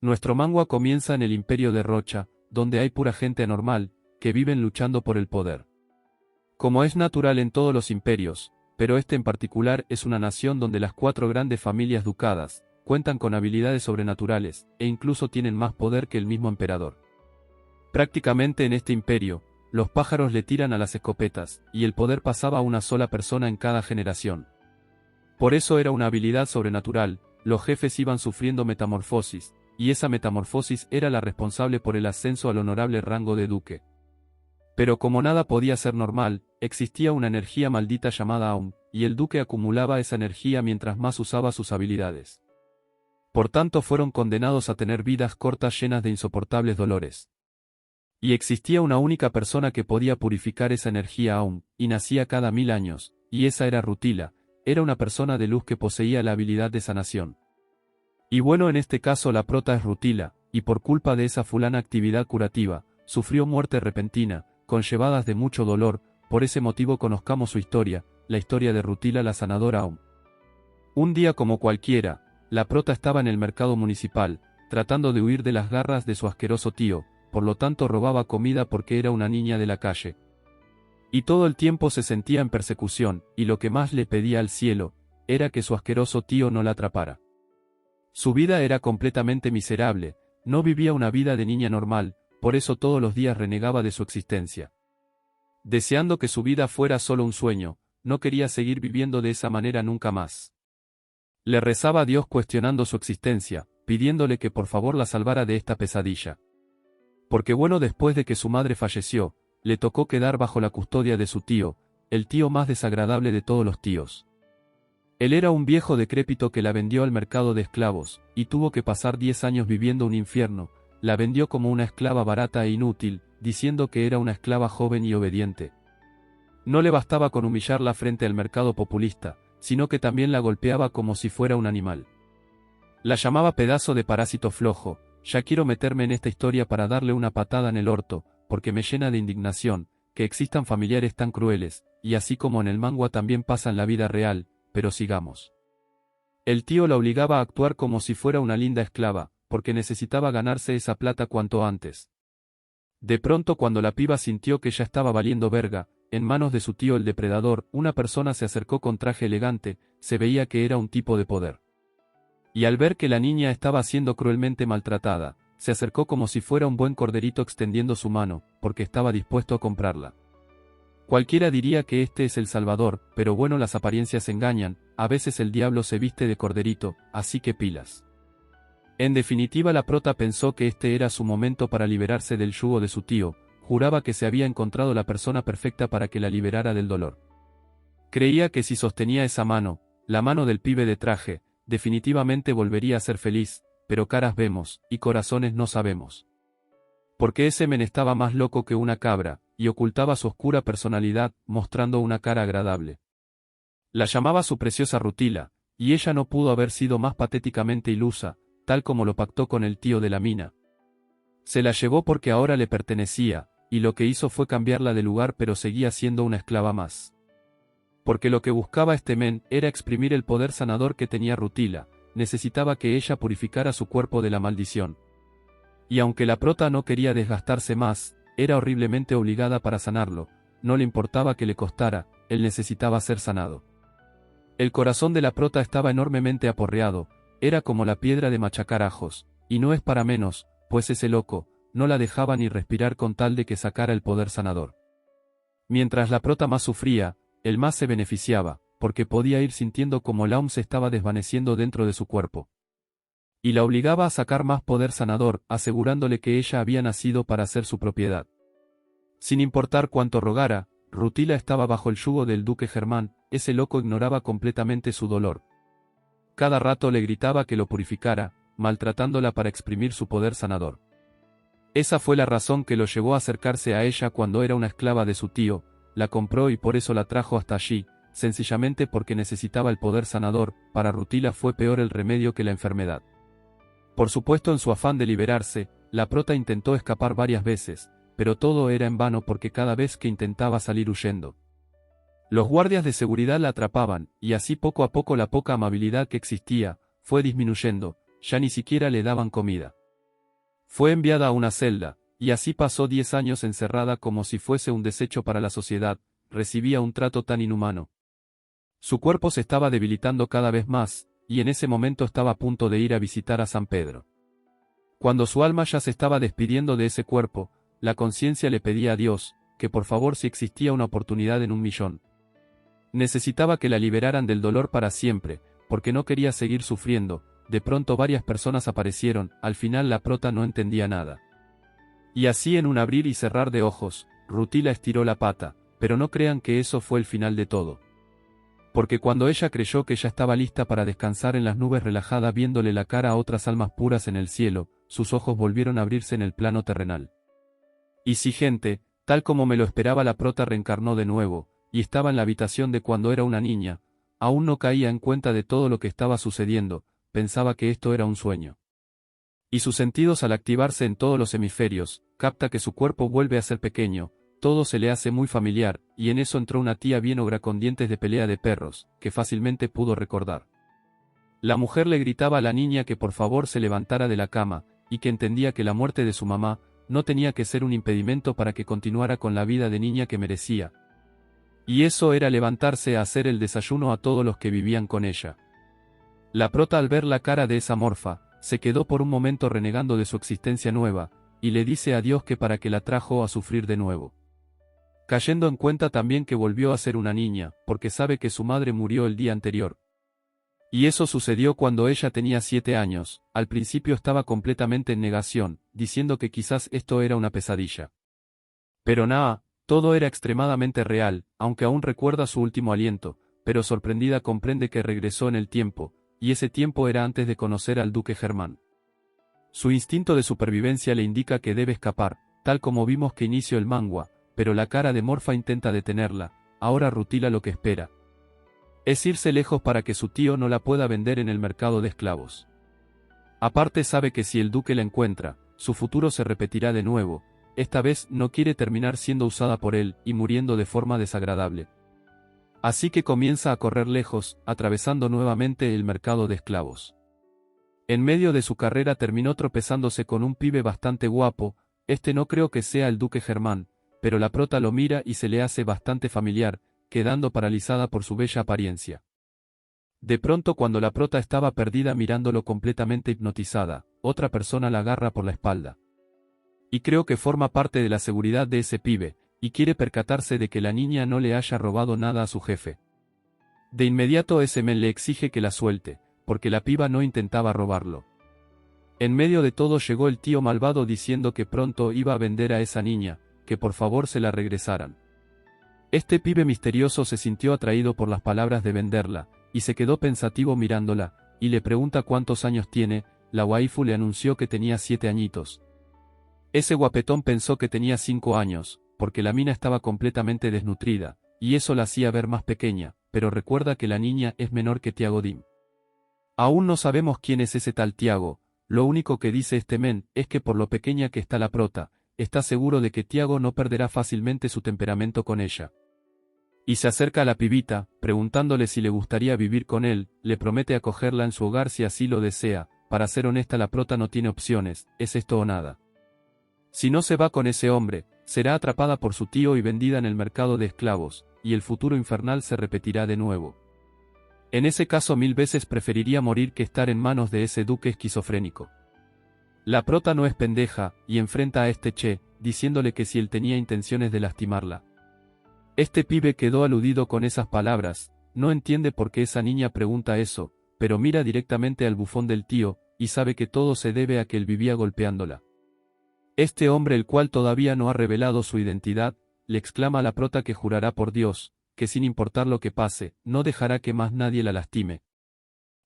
Nuestro manga comienza en el Imperio de Rocha, donde hay pura gente anormal, que viven luchando por el poder. Como es natural en todos los imperios, pero este en particular es una nación donde las 4 grandes familias ducadas cuentan con habilidades sobrenaturales, e incluso tienen más poder que el mismo emperador. Prácticamente en este imperio, los pájaros le tiran a las escopetas, y el poder pasaba a una sola persona en cada generación. Por eso era una habilidad sobrenatural, los jefes iban sufriendo metamorfosis, y esa metamorfosis era la responsable por el ascenso al honorable rango de duque. Pero como nada podía ser normal, existía una energía maldita llamada Aum, y el duque acumulaba esa energía mientras más usaba sus habilidades. Por tanto fueron condenados a tener vidas cortas llenas de insoportables dolores. Y existía una única persona que podía purificar esa energía Aum, y nacía cada 1000 años, y esa era Rutila, era una persona de luz que poseía la habilidad de sanación. Y bueno, en este caso la prota es Rutila, y por culpa de esa fulana actividad curativa, sufrió muerte repentina, conllevadas de mucho dolor. Por ese motivo conozcamos su historia, la historia de Rutila la sanadora Aum. Un día como cualquiera, la prota estaba en el mercado municipal, tratando de huir de las garras de su asqueroso tío, por lo tanto robaba comida porque era una niña de la calle. Y todo el tiempo se sentía en persecución, y lo que más le pedía al cielo, era que su asqueroso tío no la atrapara. Su vida era completamente miserable, no vivía una vida de niña normal, por eso todos los días renegaba de su existencia. Deseando que su vida fuera solo un sueño, no quería seguir viviendo de esa manera nunca más. Le rezaba a Dios cuestionando su existencia, pidiéndole que por favor la salvara de esta pesadilla. Porque bueno, después de que su madre falleció, le tocó quedar bajo la custodia de su tío, el tío más desagradable de todos los tíos. Él era un viejo decrépito que la vendió al mercado de esclavos, y tuvo que pasar 10 años viviendo un infierno. La vendió como una esclava barata e inútil, diciendo que era una esclava joven y obediente. No le bastaba con humillarla frente al mercado populista, sino que también la golpeaba como si fuera un animal. La llamaba pedazo de parásito flojo. Ya quiero meterme en esta historia para darle una patada en el orto, porque me llena de indignación, que existan familiares tan crueles, y así como en el manga también pasa en la vida real, pero sigamos. El tío la obligaba a actuar como si fuera una linda esclava, porque necesitaba ganarse esa plata cuanto antes. De pronto, cuando la piba sintió que ya estaba valiendo verga, en manos de su tío el depredador, una persona se acercó con traje elegante, se veía que era un tipo de poder. Y al ver que la niña estaba siendo cruelmente maltratada, se acercó como si fuera un buen corderito extendiendo su mano, porque estaba dispuesto a comprarla. Cualquiera diría que este es el Salvador, pero bueno, las apariencias engañan, a veces el diablo se viste de corderito, así que pilas. En definitiva, la prota pensó que este era su momento para liberarse del yugo de su tío, juraba que se había encontrado la persona perfecta para que la liberara del dolor. Creía que si sostenía esa mano, la mano del pibe de traje, definitivamente volvería a ser feliz, pero caras vemos, y corazones no sabemos. Porque ese men estaba más loco que una cabra, y ocultaba su oscura personalidad, mostrando una cara agradable. La llamaba su preciosa Rutila, y ella no pudo haber sido más patéticamente ilusa, tal como lo pactó con el tío de la mina. Se la llevó porque ahora le pertenecía, y lo que hizo fue cambiarla de lugar, pero seguía siendo una esclava más. Porque lo que buscaba este men era exprimir el poder sanador que tenía Rutila, necesitaba que ella purificara su cuerpo de la maldición. Y aunque la prota no quería desgastarse más, era horriblemente obligada para sanarlo, no le importaba que le costara, él necesitaba ser sanado. El corazón de la prota estaba enormemente aporreado, era como la piedra de machacar ajos, y no es para menos, pues ese loco, no la dejaba ni respirar con tal de que sacara el poder sanador. Mientras la prota más sufría, él más se beneficiaba, porque podía ir sintiendo como el Aum se estaba desvaneciendo dentro de su cuerpo. Y la obligaba a sacar más poder sanador, asegurándole que ella había nacido para ser su propiedad. Sin importar cuánto rogara, Rutila estaba bajo el yugo del duque Germán, ese loco ignoraba completamente su dolor. Cada rato le gritaba que lo purificara, maltratándola para exprimir su poder sanador. Esa fue la razón que lo llevó a acercarse a ella cuando era una esclava de su tío, la compró y por eso la trajo hasta allí, sencillamente porque necesitaba el poder sanador. Para Rutila fue peor el remedio que la enfermedad. Por supuesto, en su afán de liberarse, la prota intentó escapar varias veces, pero todo era en vano porque cada vez que intentaba salir huyendo, los guardias de seguridad la atrapaban, y así poco a poco la poca amabilidad que existía, fue disminuyendo, ya ni siquiera le daban comida. Fue enviada a una celda, y así pasó 10 años encerrada como si fuese un desecho para la sociedad, recibía un trato tan inhumano. Su cuerpo se estaba debilitando cada vez más, y en ese momento estaba a punto de ir a visitar a San Pedro. Cuando su alma ya se estaba despidiendo de ese cuerpo, la conciencia le pedía a Dios, que por favor si existía una oportunidad en 1.000.000. Necesitaba que la liberaran del dolor para siempre, porque no quería seguir sufriendo. De pronto varias personas aparecieron, al final la prota no entendía nada. Y así en un abrir y cerrar de ojos, Rutila estiró la pata, pero no crean que eso fue el final de todo. Porque cuando ella creyó que ya estaba lista para descansar en las nubes relajada viéndole la cara a otras almas puras en el cielo, sus ojos volvieron a abrirse en el plano terrenal. Y sí gente, tal como me lo esperaba la prota reencarnó de nuevo, y estaba en la habitación de cuando era una niña, aún no caía en cuenta de todo lo que estaba sucediendo, pensaba que esto era un sueño. Y sus sentidos al activarse en todos los hemisferios, capta que su cuerpo vuelve a ser pequeño, todo se le hace muy familiar, y en eso entró una tía bien ogra con dientes de pelea de perros, que fácilmente pudo recordar. La mujer le gritaba a la niña que por favor se levantara de la cama, y que entendía que la muerte de su mamá no tenía que ser un impedimento para que continuara con la vida de niña que merecía. Y eso era levantarse a hacer el desayuno a todos los que vivían con ella. La prota al ver la cara de esa morfa, se quedó por un momento renegando de su existencia nueva, y le dice a Dios que para qué la trajo a sufrir de nuevo. Cayendo en cuenta también que volvió a ser una niña, porque sabe que su madre murió el día anterior. Y eso sucedió cuando ella tenía 7 años, al principio estaba completamente en negación, diciendo que quizás esto era una pesadilla. Pero nada, todo era extremadamente real, aunque aún recuerda su último aliento, pero sorprendida comprende que regresó en el tiempo, y ese tiempo era antes de conocer al duque Germán. Su instinto de supervivencia le indica que debe escapar, tal como vimos que inició el manga, pero la cara de Morfa intenta detenerla, ahora Rutila lo que espera es irse lejos para que su tío no la pueda vender en el mercado de esclavos. Aparte sabe que si el duque la encuentra, su futuro se repetirá de nuevo, esta vez no quiere terminar siendo usada por él y muriendo de forma desagradable. Así que comienza a correr lejos, atravesando nuevamente el mercado de esclavos. En medio de su carrera terminó tropezándose con un pibe bastante guapo, no creo que sea el duque Germán, pero la prota lo mira y se le hace bastante familiar, quedando paralizada por su bella apariencia. De pronto cuando la prota estaba perdida mirándolo completamente hipnotizada, otra persona la agarra por la espalda. Y creo que forma parte de la seguridad de ese pibe, y quiere percatarse de que la niña no le haya robado nada a su jefe. De inmediato ese men le exige que la suelte, porque la piba no intentaba robarlo. En medio de todo llegó el tío malvado diciendo que pronto iba a vender a esa niña, que por favor se la regresaran. Este pibe misterioso se sintió atraído por las palabras de venderla, y se quedó pensativo mirándola, y le pregunta cuántos años tiene, la waifu le anunció que tenía 7 añitos. Ese guapetón pensó que tenía 5 años, porque la mina estaba completamente desnutrida, y eso la hacía ver más pequeña, pero recuerda que la niña es menor que Tiago Dim. Aún no sabemos quién es ese tal Tiago, lo único que dice este men es que por lo pequeña que está la prota, está seguro de que Tiago no perderá fácilmente su temperamento con ella. Y se acerca a la pibita, preguntándole si le gustaría vivir con él, le promete acogerla en su hogar si así lo desea, para ser honesta la prota no tiene opciones, es esto o nada. Si no se va con ese hombre, será atrapada por su tío y vendida en el mercado de esclavos, y el futuro infernal se repetirá de nuevo. En ese caso 1000 veces preferiría morir que estar en manos de ese duque esquizofrénico. La prota no es pendeja, y enfrenta a este che, diciéndole que si él tenía intenciones de lastimarla. Este pibe quedó aludido con esas palabras, no entiende por qué esa niña pregunta eso, pero mira directamente al bufón del tío, y sabe que todo se debe a que él vivía golpeándola. Este hombre, el cual todavía no ha revelado su identidad, le exclama a la prota que jurará por Dios, que sin importar lo que pase, no dejará que más nadie la lastime.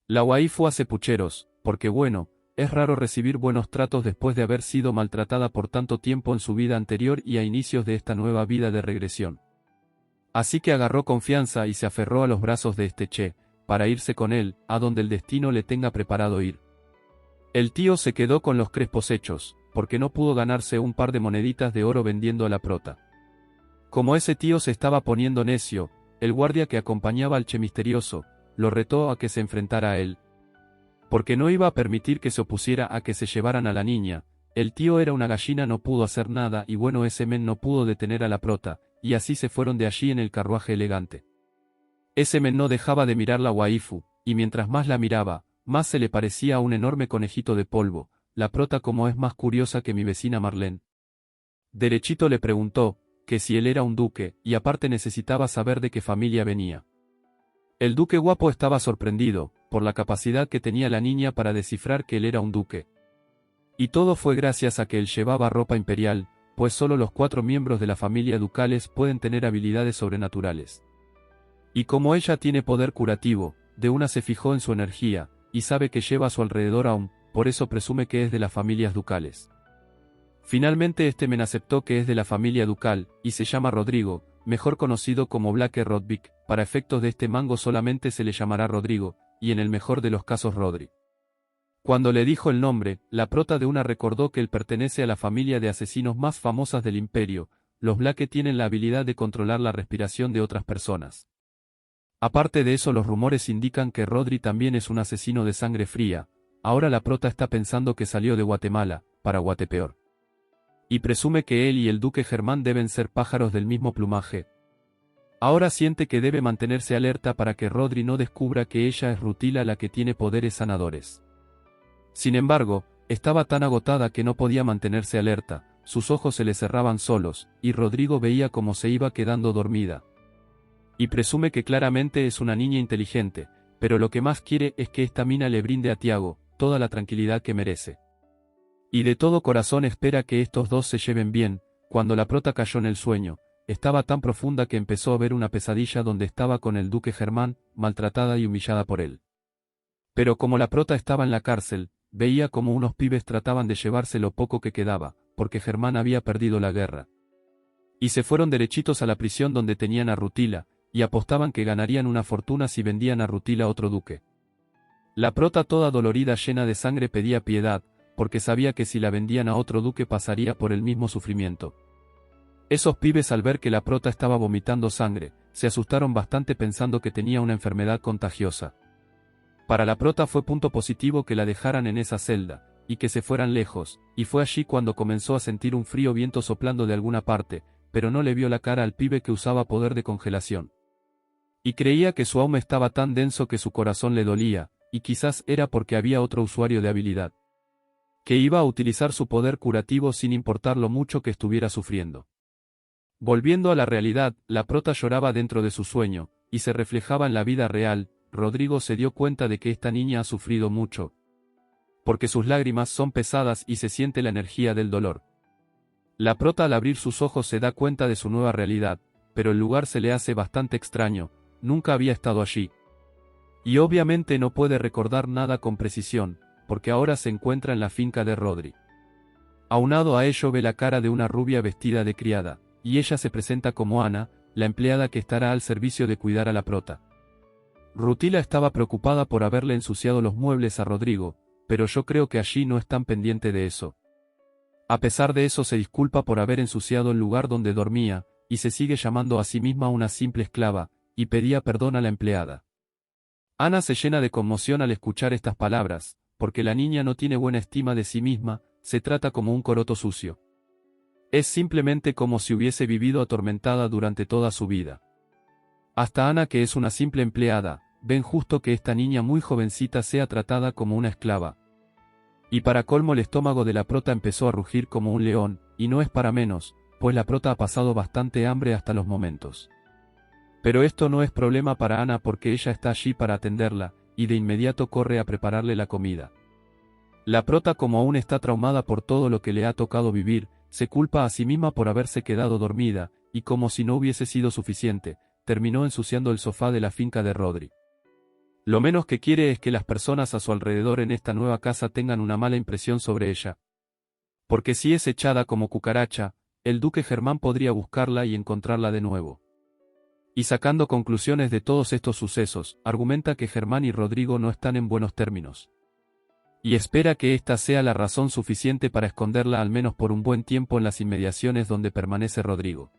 La waifu hace pucheros, porque bueno, es raro recibir buenos tratos después de haber sido maltratada por tanto tiempo en su vida anterior y a inicios de esta nueva vida de regresión. Así que agarró confianza y se aferró a los brazos de este che, para irse con él, a donde el destino le tenga preparado ir. El tío se quedó con los crespos hechos, porque no pudo ganarse un par de moneditas de oro vendiendo a la prota. Como ese tío se estaba poniendo necio, el guardia que acompañaba al che misterioso, lo retó a que se enfrentara a él. Porque no iba a permitir que se opusiera a que se llevaran a la niña, el tío era una gallina no pudo hacer nada y bueno ese men no pudo detener a la prota, y así se fueron de allí en el carruaje elegante. Ese men no dejaba de mirar la waifu, y mientras más la miraba, más se le parecía a un enorme conejito de polvo, la prota como es más curiosa que mi vecina Marlene. Derechito le preguntó, que si él era un duque, y aparte necesitaba saber de qué familia venía. El duque guapo estaba sorprendido, por la capacidad que tenía la niña para descifrar que él era un duque. Y todo fue gracias a que él llevaba ropa imperial, pues solo los 4 miembros de la familia ducales pueden tener habilidades sobrenaturales. Y como ella tiene poder curativo, de una se fijó en su energía, y sabe que lleva a su alrededor aún, por eso presume que es de las familias ducales. Finalmente este men aceptó que es de la familia ducal, y se llama Rodrigo, mejor conocido como Blake Rodvik, para efectos de este mango solamente se le llamará Rodrigo, y en el mejor de los casos Rodri. Cuando le dijo el nombre, la prota de una recordó que él pertenece a la familia de asesinos más famosas del imperio, los Blake tienen la habilidad de controlar la respiración de otras personas. Aparte de eso los rumores indican que Rodri también es un asesino de sangre fría, ahora la prota está pensando que salió de Guatemala, para Guatepeor. Y presume que él y el duque Germán deben ser pájaros del mismo plumaje. Ahora siente que debe mantenerse alerta para que Rodri no descubra que ella es Rutila la que tiene poderes sanadores. Sin embargo, estaba tan agotada que no podía mantenerse alerta, sus ojos se le cerraban solos, y Rodrigo veía cómo se iba quedando dormida. Y presume que claramente es una niña inteligente, pero lo que más quiere es que esta mina le brinde a Tiago toda la tranquilidad que merece. Y de todo corazón espera que estos dos se lleven bien. Cuando la prota cayó en el sueño, estaba tan profunda que empezó a ver una pesadilla donde estaba con el duque Germán, maltratada y humillada por él. Pero como la prota estaba en la cárcel, veía como unos pibes trataban de llevarse lo poco que quedaba, porque Germán había perdido la guerra. Y se fueron derechitos a la prisión donde tenían a Rutila, y apostaban que ganarían una fortuna si vendían a Rutila a otro duque. La prota toda dolorida llena de sangre pedía piedad, porque sabía que si la vendían a otro duque pasaría por el mismo sufrimiento. Esos pibes al ver que la prota estaba vomitando sangre, se asustaron bastante pensando que tenía una enfermedad contagiosa. Para la prota fue punto positivo que la dejaran en esa celda, y que se fueran lejos, y fue allí cuando comenzó a sentir un frío viento soplando de alguna parte, pero no le vio la cara al pibe que usaba poder de congelación. Y creía que su alma estaba tan denso que su corazón le dolía, y quizás era porque había otro usuario de habilidad, que iba a utilizar su poder curativo sin importar lo mucho que estuviera sufriendo. Volviendo a la realidad, la prota lloraba dentro de su sueño, y se reflejaba en la vida real. Rodrigo se dio cuenta de que esta niña ha sufrido mucho, porque sus lágrimas son pesadas y se siente la energía del dolor. La prota al abrir sus ojos se da cuenta de su nueva realidad, pero el lugar se le hace bastante extraño, nunca había estado allí. Y obviamente no puede recordar nada con precisión, porque ahora se encuentra en la finca de Rodri. Aunado a ello ve la cara de una rubia vestida de criada, y ella se presenta como Ana, la empleada que estará al servicio de cuidar a la prota. Rutila estaba preocupada por haberle ensuciado los muebles a Rodrigo, pero yo creo que allí no están pendiente de eso. A pesar de eso se disculpa por haber ensuciado el lugar donde dormía, y se sigue llamando a sí misma una simple esclava, y pedía perdón a la empleada. Ana se llena de conmoción al escuchar estas palabras, porque la niña no tiene buena estima de sí misma, se trata como un coroto sucio. Es simplemente como si hubiese vivido atormentada durante toda su vida. Hasta Ana, que es una simple empleada, ven justo que esta niña muy jovencita sea tratada como una esclava. Y para colmo el estómago de la prota empezó a rugir como un león, y no es para menos, pues la prota ha pasado bastante hambre hasta los momentos. Pero esto no es problema para Ana porque ella está allí para atenderla, y de inmediato corre a prepararle la comida. La prota, como aún está traumada por todo lo que le ha tocado vivir, se culpa a sí misma por haberse quedado dormida, y como si no hubiese sido suficiente, terminó ensuciando el sofá de la finca de Rodri. Lo menos que quiere es que las personas a su alrededor en esta nueva casa tengan una mala impresión sobre ella. Porque si es echada como cucaracha, el duque Germán podría buscarla y encontrarla de nuevo. Y sacando conclusiones de todos estos sucesos, argumenta que Germán y Rodrigo no están en buenos términos. Y espera que esta sea la razón suficiente para esconderla al menos por un buen tiempo en las inmediaciones donde permanece Rodrigo.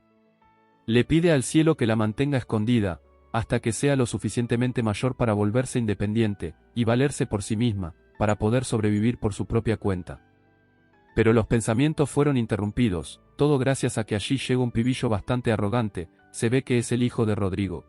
Le pide al cielo que la mantenga escondida, hasta que sea lo suficientemente mayor para volverse independiente, y valerse por sí misma, para poder sobrevivir por su propia cuenta. Pero los pensamientos fueron interrumpidos, todo gracias a que allí llega un pibillo bastante arrogante, se ve que es el hijo de Rodrigo.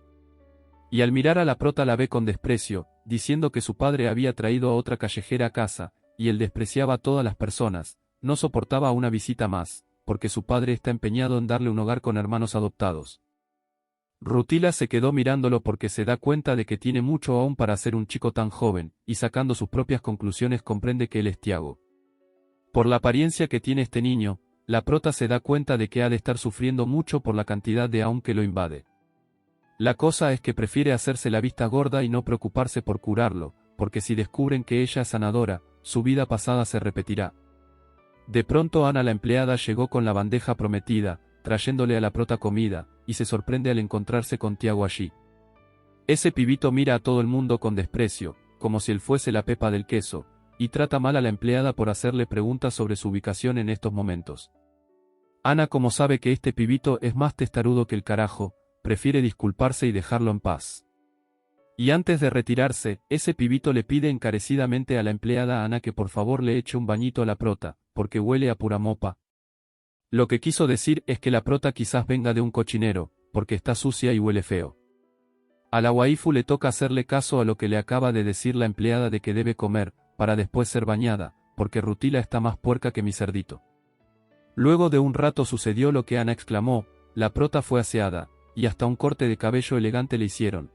Y al mirar a la prota la ve con desprecio, diciendo que su padre había traído a otra callejera a casa, y él despreciaba a todas las personas, no soportaba una visita más, porque su padre está empeñado en darle un hogar con hermanos adoptados. Rutila se quedó mirándolo porque se da cuenta de que tiene mucho aún para ser un chico tan joven, y sacando sus propias conclusiones comprende que él es Tiago. Por la apariencia que tiene este niño, la prota se da cuenta de que ha de estar sufriendo mucho por la cantidad de aún que lo invade. La cosa es que prefiere hacerse la vista gorda y no preocuparse por curarlo, porque si descubren que ella es sanadora, su vida pasada se repetirá. De pronto Ana la empleada llegó con la bandeja prometida, trayéndole a la prota comida, y se sorprende al encontrarse con Tiago allí. Ese pibito mira a todo el mundo con desprecio, como si él fuese la pepa del queso, y trata mal a la empleada por hacerle preguntas sobre su ubicación en estos momentos. Ana, como sabe que este pibito es más testarudo que el carajo, prefiere disculparse y dejarlo en paz. Y antes de retirarse, ese pibito le pide encarecidamente a la empleada Ana que por favor le eche un bañito a la prota, porque huele a pura mopa. Lo que quiso decir es que la prota quizás venga de un cochinero, porque está sucia y huele feo. A la waifu le toca hacerle caso a lo que le acaba de decir la empleada de que debe comer, para después ser bañada, porque Rutila está más puerca que mi cerdito. Luego de un rato sucedió lo que Ana exclamó, la prota fue aseada, y hasta un corte de cabello elegante le hicieron.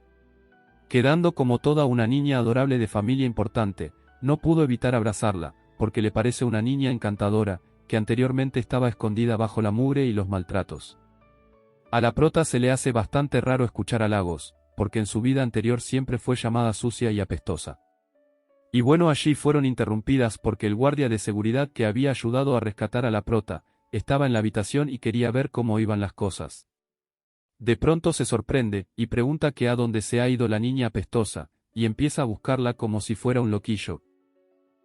Quedando como toda una niña adorable de familia importante, no pudo evitar abrazarla, porque le parece una niña encantadora, que anteriormente estaba escondida bajo la mugre y los maltratos. A la prota se le hace bastante raro escuchar halagos, porque en su vida anterior siempre fue llamada sucia y apestosa. Y bueno, allí fueron interrumpidas porque el guardia de seguridad que había ayudado a rescatar a la prota, estaba en la habitación y quería ver cómo iban las cosas. De pronto se sorprende, y pregunta que a dónde se ha ido la niña apestosa, y empieza a buscarla como si fuera un loquillo.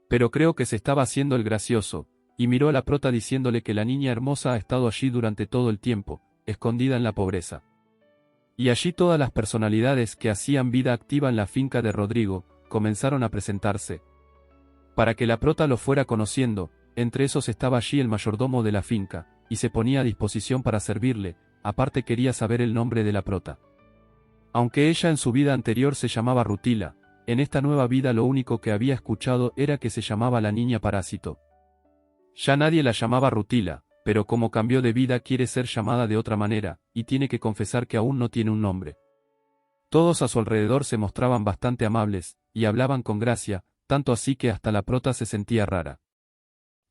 Pero creo que se estaba haciendo el gracioso, y miró a la prota diciéndole que la niña hermosa ha estado allí durante todo el tiempo, escondida en la pobreza. Y allí todas las personalidades que hacían vida activa en la finca de Rodrigo, comenzaron a presentarse. Para que la prota lo fuera conociendo, entre esos estaba allí el mayordomo de la finca, y se ponía a disposición para servirle, aparte quería saber el nombre de la prota. Aunque ella en su vida anterior se llamaba Rutila, en esta nueva vida lo único que había escuchado era que se llamaba la niña parásito. Ya nadie la llamaba Rutila, pero como cambió de vida quiere ser llamada de otra manera, y tiene que confesar que aún no tiene un nombre. Todos a su alrededor se mostraban bastante amables, y hablaban con gracia, tanto así que hasta la prota se sentía rara.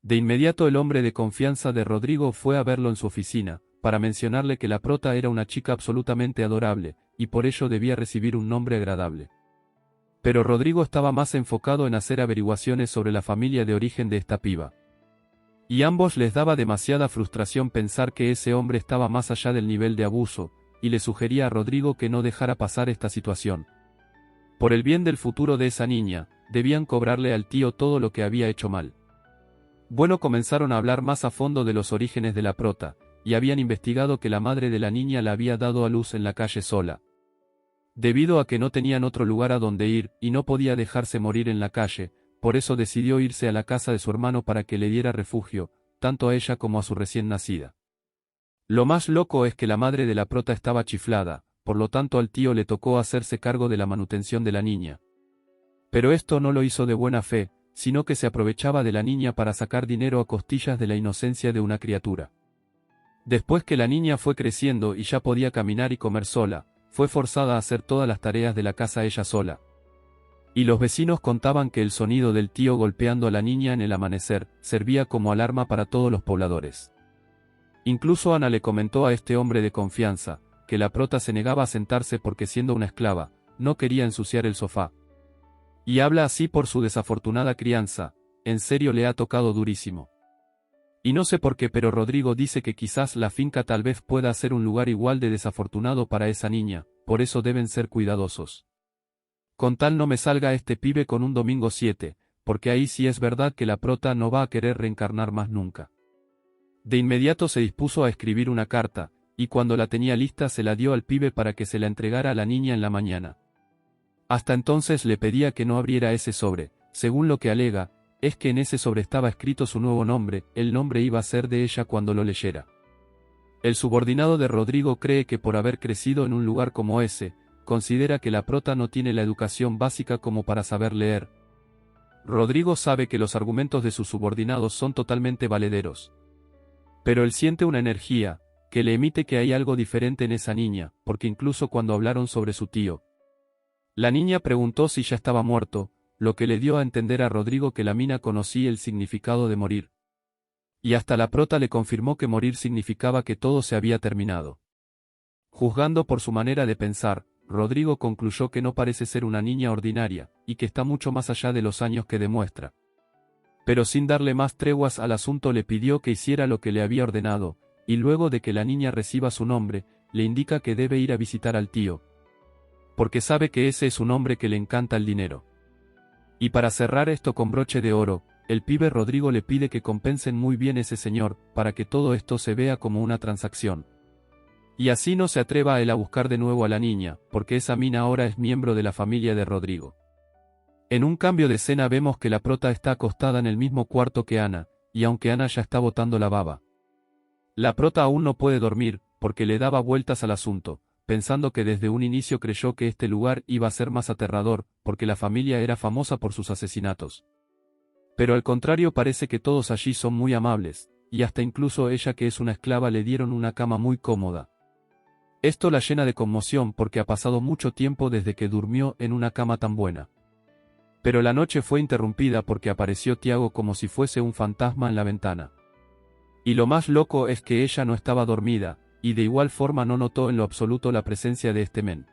De inmediato el hombre de confianza de Rodrigo fue a verlo en su oficina, para mencionarle que la prota era una chica absolutamente adorable, y por ello debía recibir un nombre agradable. Pero Rodrigo estaba más enfocado en hacer averiguaciones sobre la familia de origen de esta piba. Y ambos les daba demasiada frustración pensar que ese hombre estaba más allá del nivel de abuso, y le sugería a Rodrigo que no dejara pasar esta situación. Por el bien del futuro de esa niña, debían cobrarle al tío todo lo que había hecho mal. Bueno, comenzaron a hablar más a fondo de los orígenes de la prota, y habían investigado que la madre de la niña la había dado a luz en la calle sola. Debido a que no tenían otro lugar a donde ir, y no podía dejarse morir en la calle, por eso decidió irse a la casa de su hermano para que le diera refugio, tanto a ella como a su recién nacida. Lo más loco es que la madre de la prota estaba chiflada, por lo tanto al tío le tocó hacerse cargo de la manutención de la niña. Pero esto no lo hizo de buena fe, sino que se aprovechaba de la niña para sacar dinero a costillas de la inocencia de una criatura. Después que la niña fue creciendo y ya podía caminar y comer sola, fue forzada a hacer todas las tareas de la casa ella sola. Y los vecinos contaban que el sonido del tío golpeando a la niña en el amanecer, servía como alarma para todos los pobladores. Incluso Ana le comentó a este hombre de confianza, que la prota se negaba a sentarse porque siendo una esclava, no quería ensuciar el sofá. Y habla así por su desafortunada crianza, en serio le ha tocado durísimo. Y no sé por qué, pero Rodrigo dice que quizás la finca tal vez pueda ser un lugar igual de desafortunado para esa niña, por eso deben ser cuidadosos. Con tal no me salga este pibe con un domingo 7, porque ahí sí es verdad que la prota no va a querer reencarnar más nunca. De inmediato se dispuso a escribir una carta, y cuando la tenía lista se la dio al pibe para que se la entregara a la niña en la mañana. Hasta entonces le pedía que no abriera ese sobre, según lo que alega, es que en ese sobre estaba escrito su nuevo nombre, el nombre iba a ser de ella cuando lo leyera. El subordinado de Rodrigo cree que por haber crecido en un lugar como ese, considera que la prota no tiene la educación básica como para saber leer. Rodrigo sabe que los argumentos de sus subordinados son totalmente valederos. Pero él siente una energía, que le emite que hay algo diferente en esa niña, porque incluso cuando hablaron sobre su tío, la niña preguntó si ya estaba muerto, lo que le dio a entender a Rodrigo que la mina conocía el significado de morir. Y hasta la prota le confirmó que morir significaba que todo se había terminado. Juzgando por su manera de pensar, Rodrigo concluyó que no parece ser una niña ordinaria, y que está mucho más allá de los años que demuestra. Pero sin darle más treguas al asunto le pidió que hiciera lo que le había ordenado, y luego de que la niña reciba su nombre, le indica que debe ir a visitar al tío. Porque sabe que ese es un hombre que le encanta el dinero. Y para cerrar esto con broche de oro, el pibe Rodrigo le pide que compensen muy bien ese señor, para que todo esto se vea como una transacción. Y así no se atreva a él a buscar de nuevo a la niña, porque esa mina ahora es miembro de la familia de Rodrigo. En un cambio de escena vemos que la prota está acostada en el mismo cuarto que Ana, y aunque Ana ya está botando la baba, la prota aún no puede dormir, porque le daba vueltas al asunto, pensando que desde un inicio creyó que este lugar iba a ser más aterrador, porque la familia era famosa por sus asesinatos. Pero al contrario parece que todos allí son muy amables, y hasta incluso ella que es una esclava le dieron una cama muy cómoda. Esto la llena de conmoción porque ha pasado mucho tiempo desde que durmió en una cama tan buena. Pero la noche fue interrumpida porque apareció Tiago como si fuese un fantasma en la ventana. Y lo más loco es que ella no estaba dormida, y de igual forma no notó en lo absoluto la presencia de este men.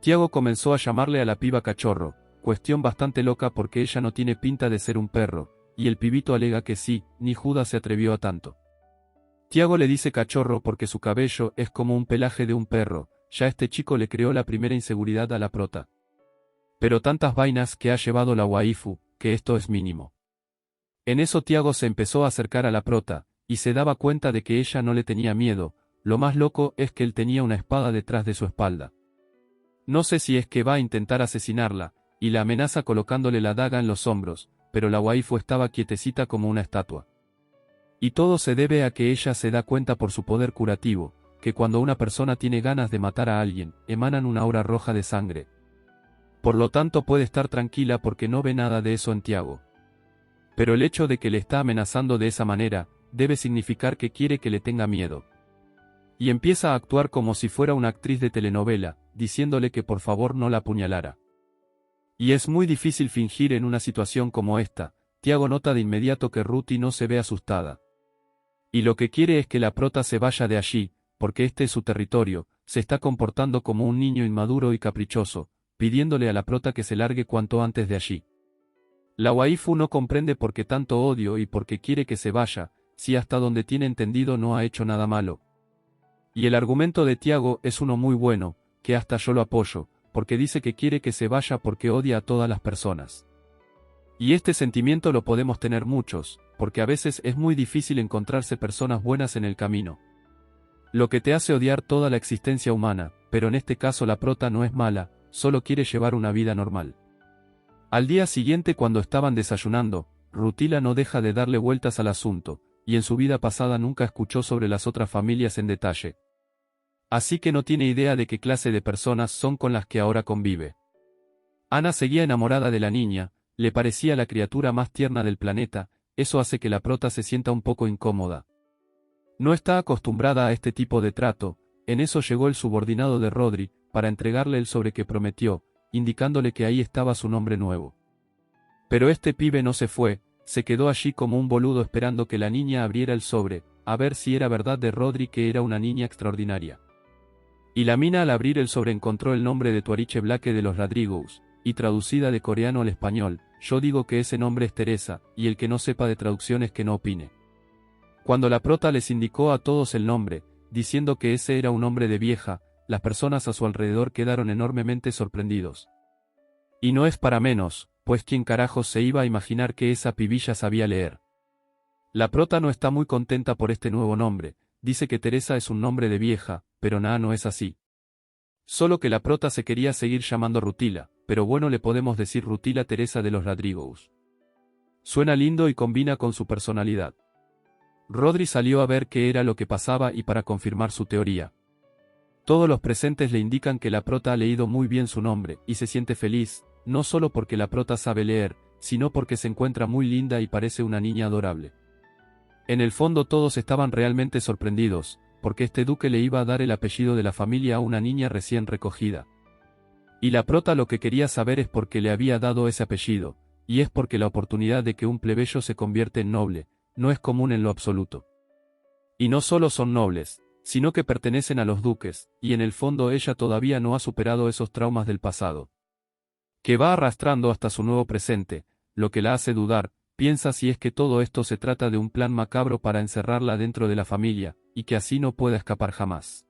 Tiago comenzó a llamarle a la piba cachorro, cuestión bastante loca porque ella no tiene pinta de ser un perro, y el pibito alega que sí, ni Judas se atrevió a tanto. Tiago le dice cachorro porque su cabello es como un pelaje de un perro, ya este chico le creó la primera inseguridad a la prota. Pero tantas vainas que ha llevado la waifu, que esto es mínimo. En eso Tiago se empezó a acercar a la prota, y se daba cuenta de que ella no le tenía miedo, lo más loco es que él tenía una espada detrás de su espalda. No sé si es que va a intentar asesinarla, y la amenaza colocándole la daga en los hombros, pero la waifu estaba quietecita como una estatua. Y todo se debe a que ella se da cuenta por su poder curativo, que cuando una persona tiene ganas de matar a alguien, emanan una aura roja de sangre. Por lo tanto puede estar tranquila porque no ve nada de eso en Tiago. Pero el hecho de que le está amenazando de esa manera, debe significar que quiere que le tenga miedo. Y empieza a actuar como si fuera una actriz de telenovela, diciéndole que por favor no la apuñalara. Y es muy difícil fingir en una situación como esta. Tiago nota de inmediato que Ruti no se ve asustada. Y lo que quiere es que la prota se vaya de allí, porque este es su territorio, se está comportando como un niño inmaduro y caprichoso, pidiéndole a la prota que se largue cuanto antes de allí. La waifu no comprende por qué tanto odio y por qué quiere que se vaya, si hasta donde tiene entendido no ha hecho nada malo. Y el argumento de Tiago es uno muy bueno, que hasta yo lo apoyo, porque dice que quiere que se vaya porque odia a todas las personas. Y este sentimiento lo podemos tener muchos, porque a veces es muy difícil encontrarse personas buenas en el camino. Lo que te hace odiar toda la existencia humana, pero en este caso la prota no es mala, solo quiere llevar una vida normal. Al día siguiente cuando estaban desayunando, Rutila no deja de darle vueltas al asunto, y en su vida pasada nunca escuchó sobre las otras familias en detalle. Así que no tiene idea de qué clase de personas son con las que ahora convive. Ana seguía enamorada de la niña, le parecía la criatura más tierna del planeta, eso hace que la prota se sienta un poco incómoda. No está acostumbrada a este tipo de trato, en eso llegó el subordinado de Rodri, para entregarle el sobre que prometió, indicándole que ahí estaba su nombre nuevo. Pero este pibe no se fue, se quedó allí como un boludo esperando que la niña abriera el sobre, a ver si era verdad de Rodri que era una niña extraordinaria. Y la mina al abrir el sobre encontró el nombre de Tuariche Blake de los Rodrigos, y traducida de coreano al español, yo digo que ese nombre es Teresa, y el que no sepa de traducciones que no opine. Cuando la prota les indicó a todos el nombre, diciendo que ese era un hombre de vieja, las personas a su alrededor quedaron enormemente sorprendidos. Y no es para menos, pues quién carajos se iba a imaginar que esa pibilla sabía leer. La prota no está muy contenta por este nuevo nombre, dice que Teresa es un nombre de vieja, pero nada no es así. Solo que la prota se quería seguir llamando Rutila, pero bueno le podemos decir Rutila Teresa de los Rodrigos. Suena lindo y combina con su personalidad. Rodri salió a ver qué era lo que pasaba y para confirmar su teoría. Todos los presentes le indican que la prota ha leído muy bien su nombre y se siente feliz, no solo porque la prota sabe leer, sino porque se encuentra muy linda y parece una niña adorable. En el fondo todos estaban realmente sorprendidos, porque este duque le iba a dar el apellido de la familia a una niña recién recogida. Y la prota lo que quería saber es por qué le había dado ese apellido, y es porque la oportunidad de que un plebeyo se convierte en noble, no es común en lo absoluto. Y no solo son nobles, sino que pertenecen a los duques, y en el fondo ella todavía no ha superado esos traumas del pasado, que va arrastrando hasta su nuevo presente, lo que la hace dudar. Piensa si es que todo esto se trata de un plan macabro para encerrarla dentro de la familia, y que así no pueda escapar jamás.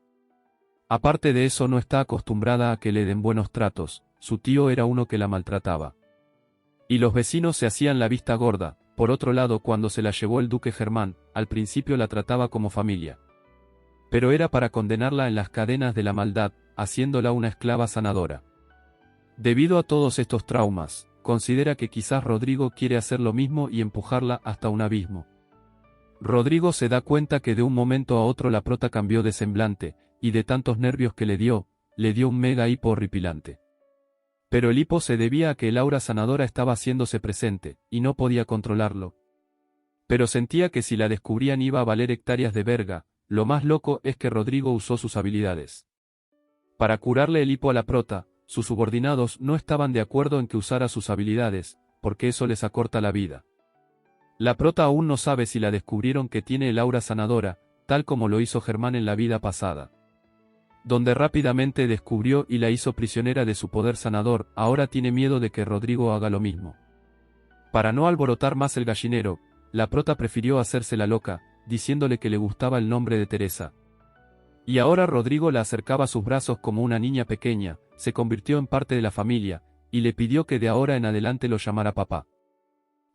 Aparte de eso no está acostumbrada a que le den buenos tratos, su tío era uno que la maltrataba. Y los vecinos se hacían la vista gorda. Por otro lado, cuando se la llevó el duque Germán, al principio la trataba como familia. Pero era para condenarla en las cadenas de la maldad, haciéndola una esclava sanadora. Debido a todos estos traumas, considera que quizás Rodrigo quiere hacer lo mismo y empujarla hasta un abismo. Rodrigo se da cuenta que de un momento a otro la prota cambió de semblante, y de tantos nervios que le dio un mega hipo horripilante. Pero el hipo se debía a que el aura sanadora estaba haciéndose presente, y no podía controlarlo. Pero sentía que si la descubrían iba a valer hectáreas de verga. Lo más loco es que Rodrigo usó sus habilidades para curarle el hipo a la prota. Sus subordinados no estaban de acuerdo en que usara sus habilidades, porque eso les acorta la vida. La prota aún no sabe si la descubrieron que tiene el aura sanadora, tal como lo hizo Germán en la vida pasada, donde rápidamente descubrió y la hizo prisionera de su poder sanador. Ahora tiene miedo de que Rodrigo haga lo mismo. Para no alborotar más el gallinero, la prota prefirió hacerse la loca, diciéndole que le gustaba el nombre de Teresa. Y ahora Rodrigo la acercaba a sus brazos como una niña pequeña, se convirtió en parte de la familia, y le pidió que de ahora en adelante lo llamara papá.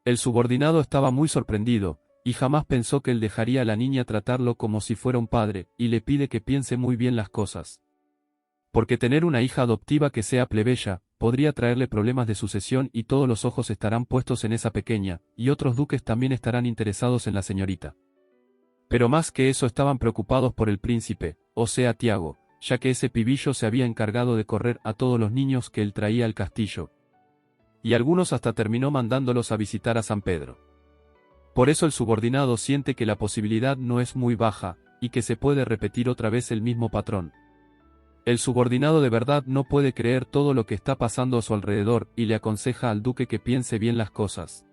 El subordinado estaba muy sorprendido, y jamás pensó que él dejaría a la niña tratarlo como si fuera un padre, y le pide que piense muy bien las cosas. Porque tener una hija adoptiva que sea plebeya, podría traerle problemas de sucesión y todos los ojos estarán puestos en esa pequeña, y otros duques también estarán interesados en la señorita. Pero más que eso estaban preocupados por el príncipe, o sea Tiago, ya que ese pibillo se había encargado de correr a todos los niños que él traía al castillo. Y algunos hasta terminó mandándolos a visitar a San Pedro. Por eso el subordinado siente que la posibilidad no es muy baja, y que se puede repetir otra vez el mismo patrón. El subordinado de verdad no puede creer todo lo que está pasando a su alrededor y le aconseja al duque que piense bien las cosas.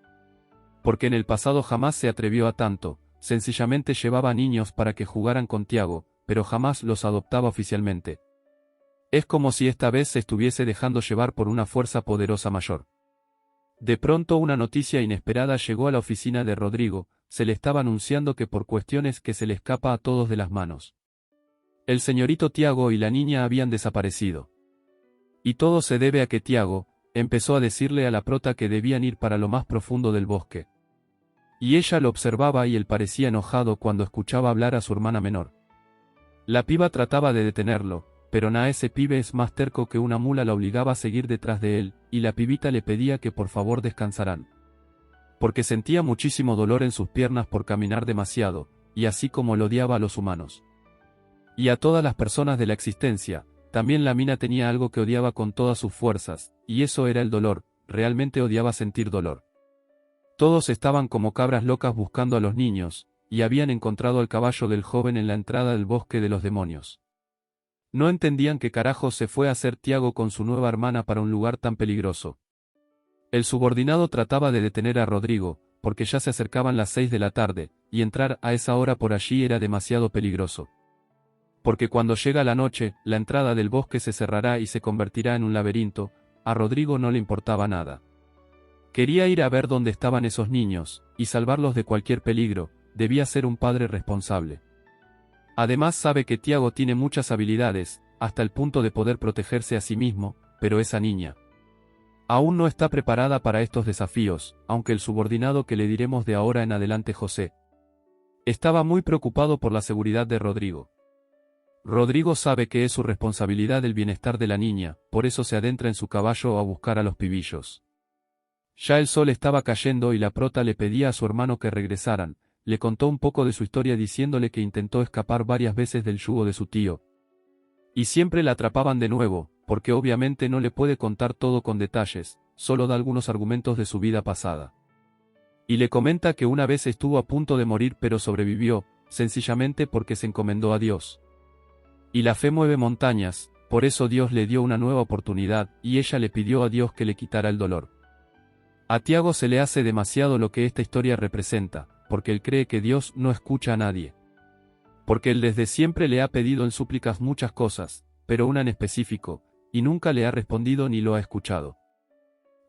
Porque en el pasado jamás se atrevió a tanto. Sencillamente llevaba niños para que jugaran con Tiago, pero jamás los adoptaba oficialmente. Es como si esta vez se estuviese dejando llevar por una fuerza poderosa mayor. De pronto una noticia inesperada llegó a la oficina de Rodrigo, se le estaba anunciando que por cuestiones que se le escapa a todos de las manos, el señorito Tiago y la niña habían desaparecido. Y todo se debe a que Tiago empezó a decirle a la prota que debían ir para lo más profundo del bosque. Y ella lo observaba y él parecía enojado cuando escuchaba hablar a su hermana menor. La piba trataba de detenerlo, pero ese pibe es más terco que una mula, la obligaba a seguir detrás de él, y la pibita le pedía que por favor descansaran. Porque sentía muchísimo dolor en sus piernas por caminar demasiado, y así como lo odiaba a los humanos. Y a todas las personas de la existencia, también la mina tenía algo que odiaba con todas sus fuerzas, y eso era el dolor, realmente odiaba sentir dolor. Todos estaban como cabras locas buscando a los niños, y habían encontrado al caballo del joven en la entrada del bosque de los demonios. No entendían qué carajos se fue a hacer Tiago con su nueva hermana para un lugar tan peligroso. El subordinado trataba de detener a Rodrigo, porque ya se acercaban las 6 de la tarde, y entrar a esa hora por allí era demasiado peligroso. Porque cuando llega la noche, la entrada del bosque se cerrará y se convertirá en un laberinto. A Rodrigo no le importaba nada. Quería ir a ver dónde estaban esos niños, y salvarlos de cualquier peligro. Debía ser un padre responsable. Además sabe que Tiago tiene muchas habilidades, hasta el punto de poder protegerse a sí mismo, pero esa niña aún no está preparada para estos desafíos, aunque el subordinado que le diremos de ahora en adelante José estaba muy preocupado por la seguridad de Rodrigo. Rodrigo sabe que es su responsabilidad el bienestar de la niña, por eso se adentra en su caballo a buscar a los pibillos. Ya el sol estaba cayendo y la prota le pedía a su hermano que regresaran, le contó un poco de su historia diciéndole que intentó escapar varias veces del yugo de su tío. Y siempre la atrapaban de nuevo, porque obviamente no le puede contar todo con detalles, solo da algunos argumentos de su vida pasada. Y le comenta que una vez estuvo a punto de morir pero sobrevivió, sencillamente porque se encomendó a Dios. Y la fe mueve montañas, por eso Dios le dio una nueva oportunidad, y ella le pidió a Dios que le quitara el dolor. A Tiago se le hace demasiado lo que esta historia representa, porque él cree que Dios no escucha a nadie. Porque él desde siempre le ha pedido en súplicas muchas cosas, pero una en específico, y nunca le ha respondido ni lo ha escuchado.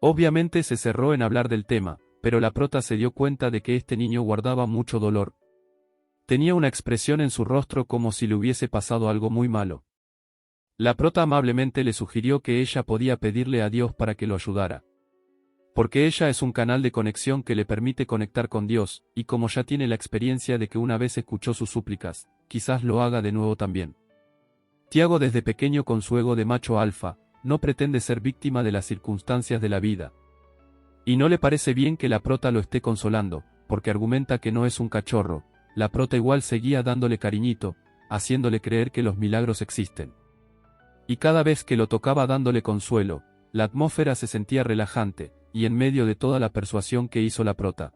Obviamente se cerró en hablar del tema, pero la prota se dio cuenta de que este niño guardaba mucho dolor. Tenía una expresión en su rostro como si le hubiese pasado algo muy malo. La prota amablemente le sugirió que ella podía pedirle a Dios para que lo ayudara. Porque ella es un canal de conexión que le permite conectar con Dios, y como ya tiene la experiencia de que una vez escuchó sus súplicas, quizás lo haga de nuevo también. Tiago desde pequeño con su ego de macho alfa, no pretende ser víctima de las circunstancias de la vida. Y no le parece bien que la prota lo esté consolando, porque argumenta que no es un cachorro, la prota igual seguía dándole cariñito, haciéndole creer que los milagros existen. Y cada vez que lo tocaba dándole consuelo, la atmósfera se sentía relajante, y en medio de toda la persuasión que hizo la prota,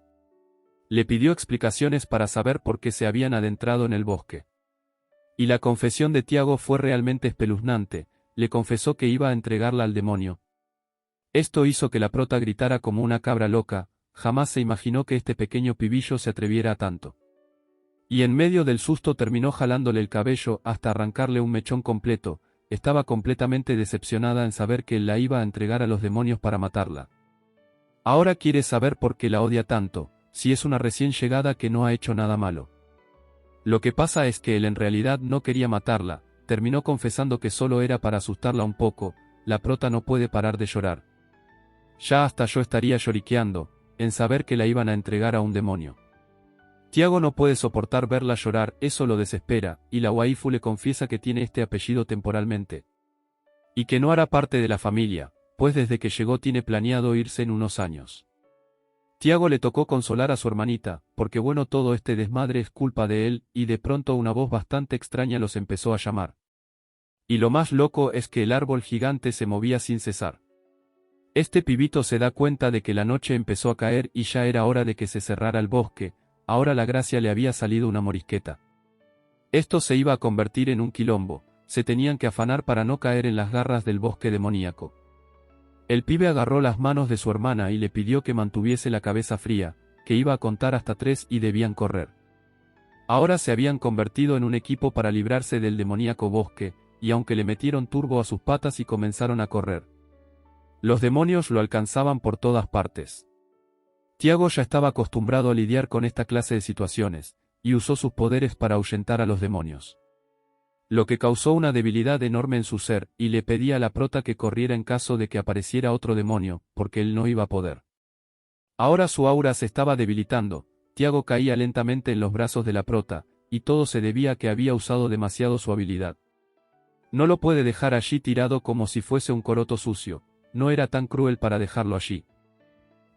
le pidió explicaciones para saber por qué se habían adentrado en el bosque. Y la confesión de Tiago fue realmente espeluznante, le confesó que iba a entregarla al demonio. Esto hizo que la prota gritara como una cabra loca, jamás se imaginó que este pequeño pibillo se atreviera a tanto. Y en medio del susto terminó jalándole el cabello hasta arrancarle un mechón completo, estaba completamente decepcionada en saber que él la iba a entregar a los demonios para matarla. Ahora quiere saber por qué la odia tanto, si es una recién llegada que no ha hecho nada malo. Lo que pasa es que él en realidad no quería matarla, terminó confesando que solo era para asustarla un poco, la prota no puede parar de llorar. Ya hasta yo estaría lloriqueando, en saber que la iban a entregar a un demonio. Tiago no puede soportar verla llorar, eso lo desespera, y la waifu le confiesa que tiene este apellido temporalmente. Y que no hará parte de la familia, pues desde que llegó tiene planeado irse en unos años. Tiago le tocó consolar a su hermanita, porque bueno todo este desmadre es culpa de él, y de pronto una voz bastante extraña los empezó a llamar. Y lo más loco es que el árbol gigante se movía sin cesar. Este pibito se da cuenta de que la noche empezó a caer y ya era hora de que se cerrara el bosque, ahora la gracia le había salido una morisqueta. Esto se iba a convertir en un quilombo, se tenían que afanar para no caer en las garras del bosque demoníaco. El pibe agarró las manos de su hermana y le pidió que mantuviese la cabeza fría, que iba a contar hasta 3 y debían correr. Ahora se habían convertido en un equipo para librarse del demoníaco bosque, y aunque le metieron turbo a sus patas y comenzaron a correr, los demonios lo alcanzaban por todas partes. Tiago ya estaba acostumbrado a lidiar con esta clase de situaciones, y usó sus poderes para ahuyentar a los demonios. Lo que causó una debilidad enorme en su ser, y le pedía a la prota que corriera en caso de que apareciera otro demonio, porque él no iba a poder. Ahora su aura se estaba debilitando, Tiago caía lentamente en los brazos de la prota, y todo se debía a que había usado demasiado su habilidad. No lo puede dejar allí tirado como si fuese un coroto sucio, no era tan cruel para dejarlo allí.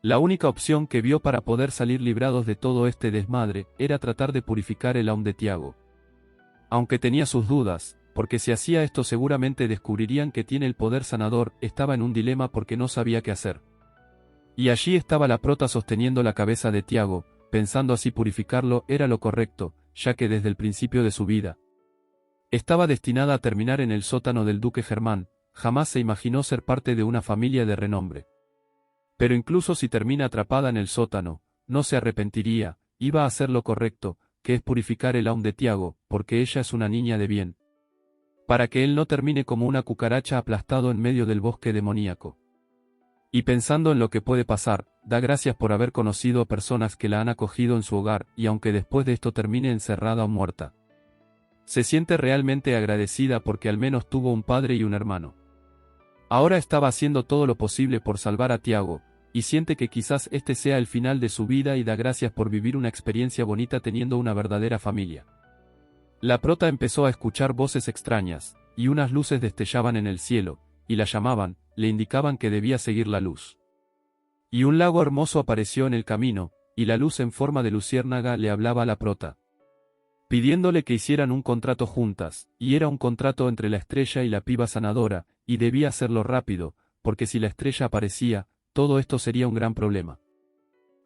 La única opción que vio para poder salir librados de todo este desmadre, era tratar de purificar el aún de Tiago. Aunque tenía sus dudas, porque si hacía esto seguramente descubrirían que tiene el poder sanador, estaba en un dilema porque no sabía qué hacer. Y allí estaba la prota sosteniendo la cabeza de Tiago, pensando así purificarlo era lo correcto, ya que desde el principio de su vida estaba destinada a terminar en el sótano del duque Germán, jamás se imaginó ser parte de una familia de renombre. Pero incluso si termina atrapada en el sótano, no se arrepentiría, iba a hacer lo correcto, que es purificar el aún de Tiago, porque ella es una niña de bien. Para que él no termine como una cucaracha aplastado en medio del bosque demoníaco. Y pensando en lo que puede pasar, da gracias por haber conocido a personas que la han acogido en su hogar, y aunque después de esto termine encerrada o muerta, se siente realmente agradecida porque al menos tuvo un padre y un hermano. Ahora estaba haciendo todo lo posible por salvar a Tiago, y siente que quizás este sea el final de su vida y da gracias por vivir una experiencia bonita teniendo una verdadera familia. La prota empezó a escuchar voces extrañas, y unas luces destellaban en el cielo, y la llamaban, le indicaban que debía seguir la luz. Y un lago hermoso apareció en el camino, y la luz en forma de luciérnaga le hablaba a la prota, pidiéndole que hicieran un contrato juntas, y era un contrato entre la estrella y la piba sanadora, y debía hacerlo rápido, porque si la estrella aparecía, todo esto sería un gran problema.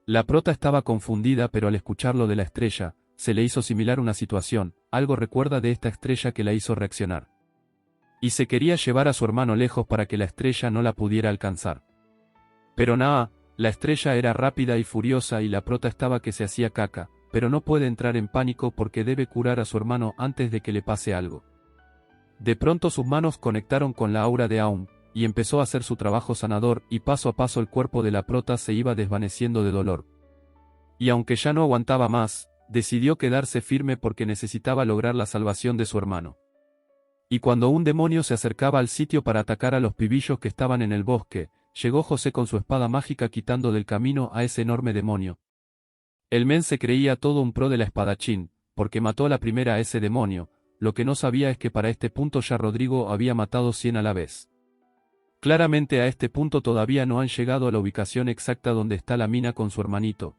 La prota estaba confundida, pero al escucharlo de la estrella, se le hizo similar una situación, algo recuerda de esta estrella que la hizo reaccionar. Y se quería llevar a su hermano lejos para que la estrella no la pudiera alcanzar. Pero nada, la estrella era rápida y furiosa y la prota estaba que se hacía caca, pero no puede entrar en pánico porque debe curar a su hermano antes de que le pase algo. De pronto sus manos conectaron con la aura de Aum, y empezó a hacer su trabajo sanador, y paso a paso el cuerpo de la prota se iba desvaneciendo de dolor. Y aunque ya no aguantaba más, decidió quedarse firme porque necesitaba lograr la salvación de su hermano. Y cuando un demonio se acercaba al sitio para atacar a los pibillos que estaban en el bosque, llegó José con su espada mágica quitando del camino a ese enorme demonio. El men se creía todo un pro de la espadachín, porque mató a la primera a ese demonio, lo que no sabía es que para este punto ya Rodrigo había matado 100 a la vez. Claramente a este punto todavía no han llegado a la ubicación exacta donde está la mina con su hermanito.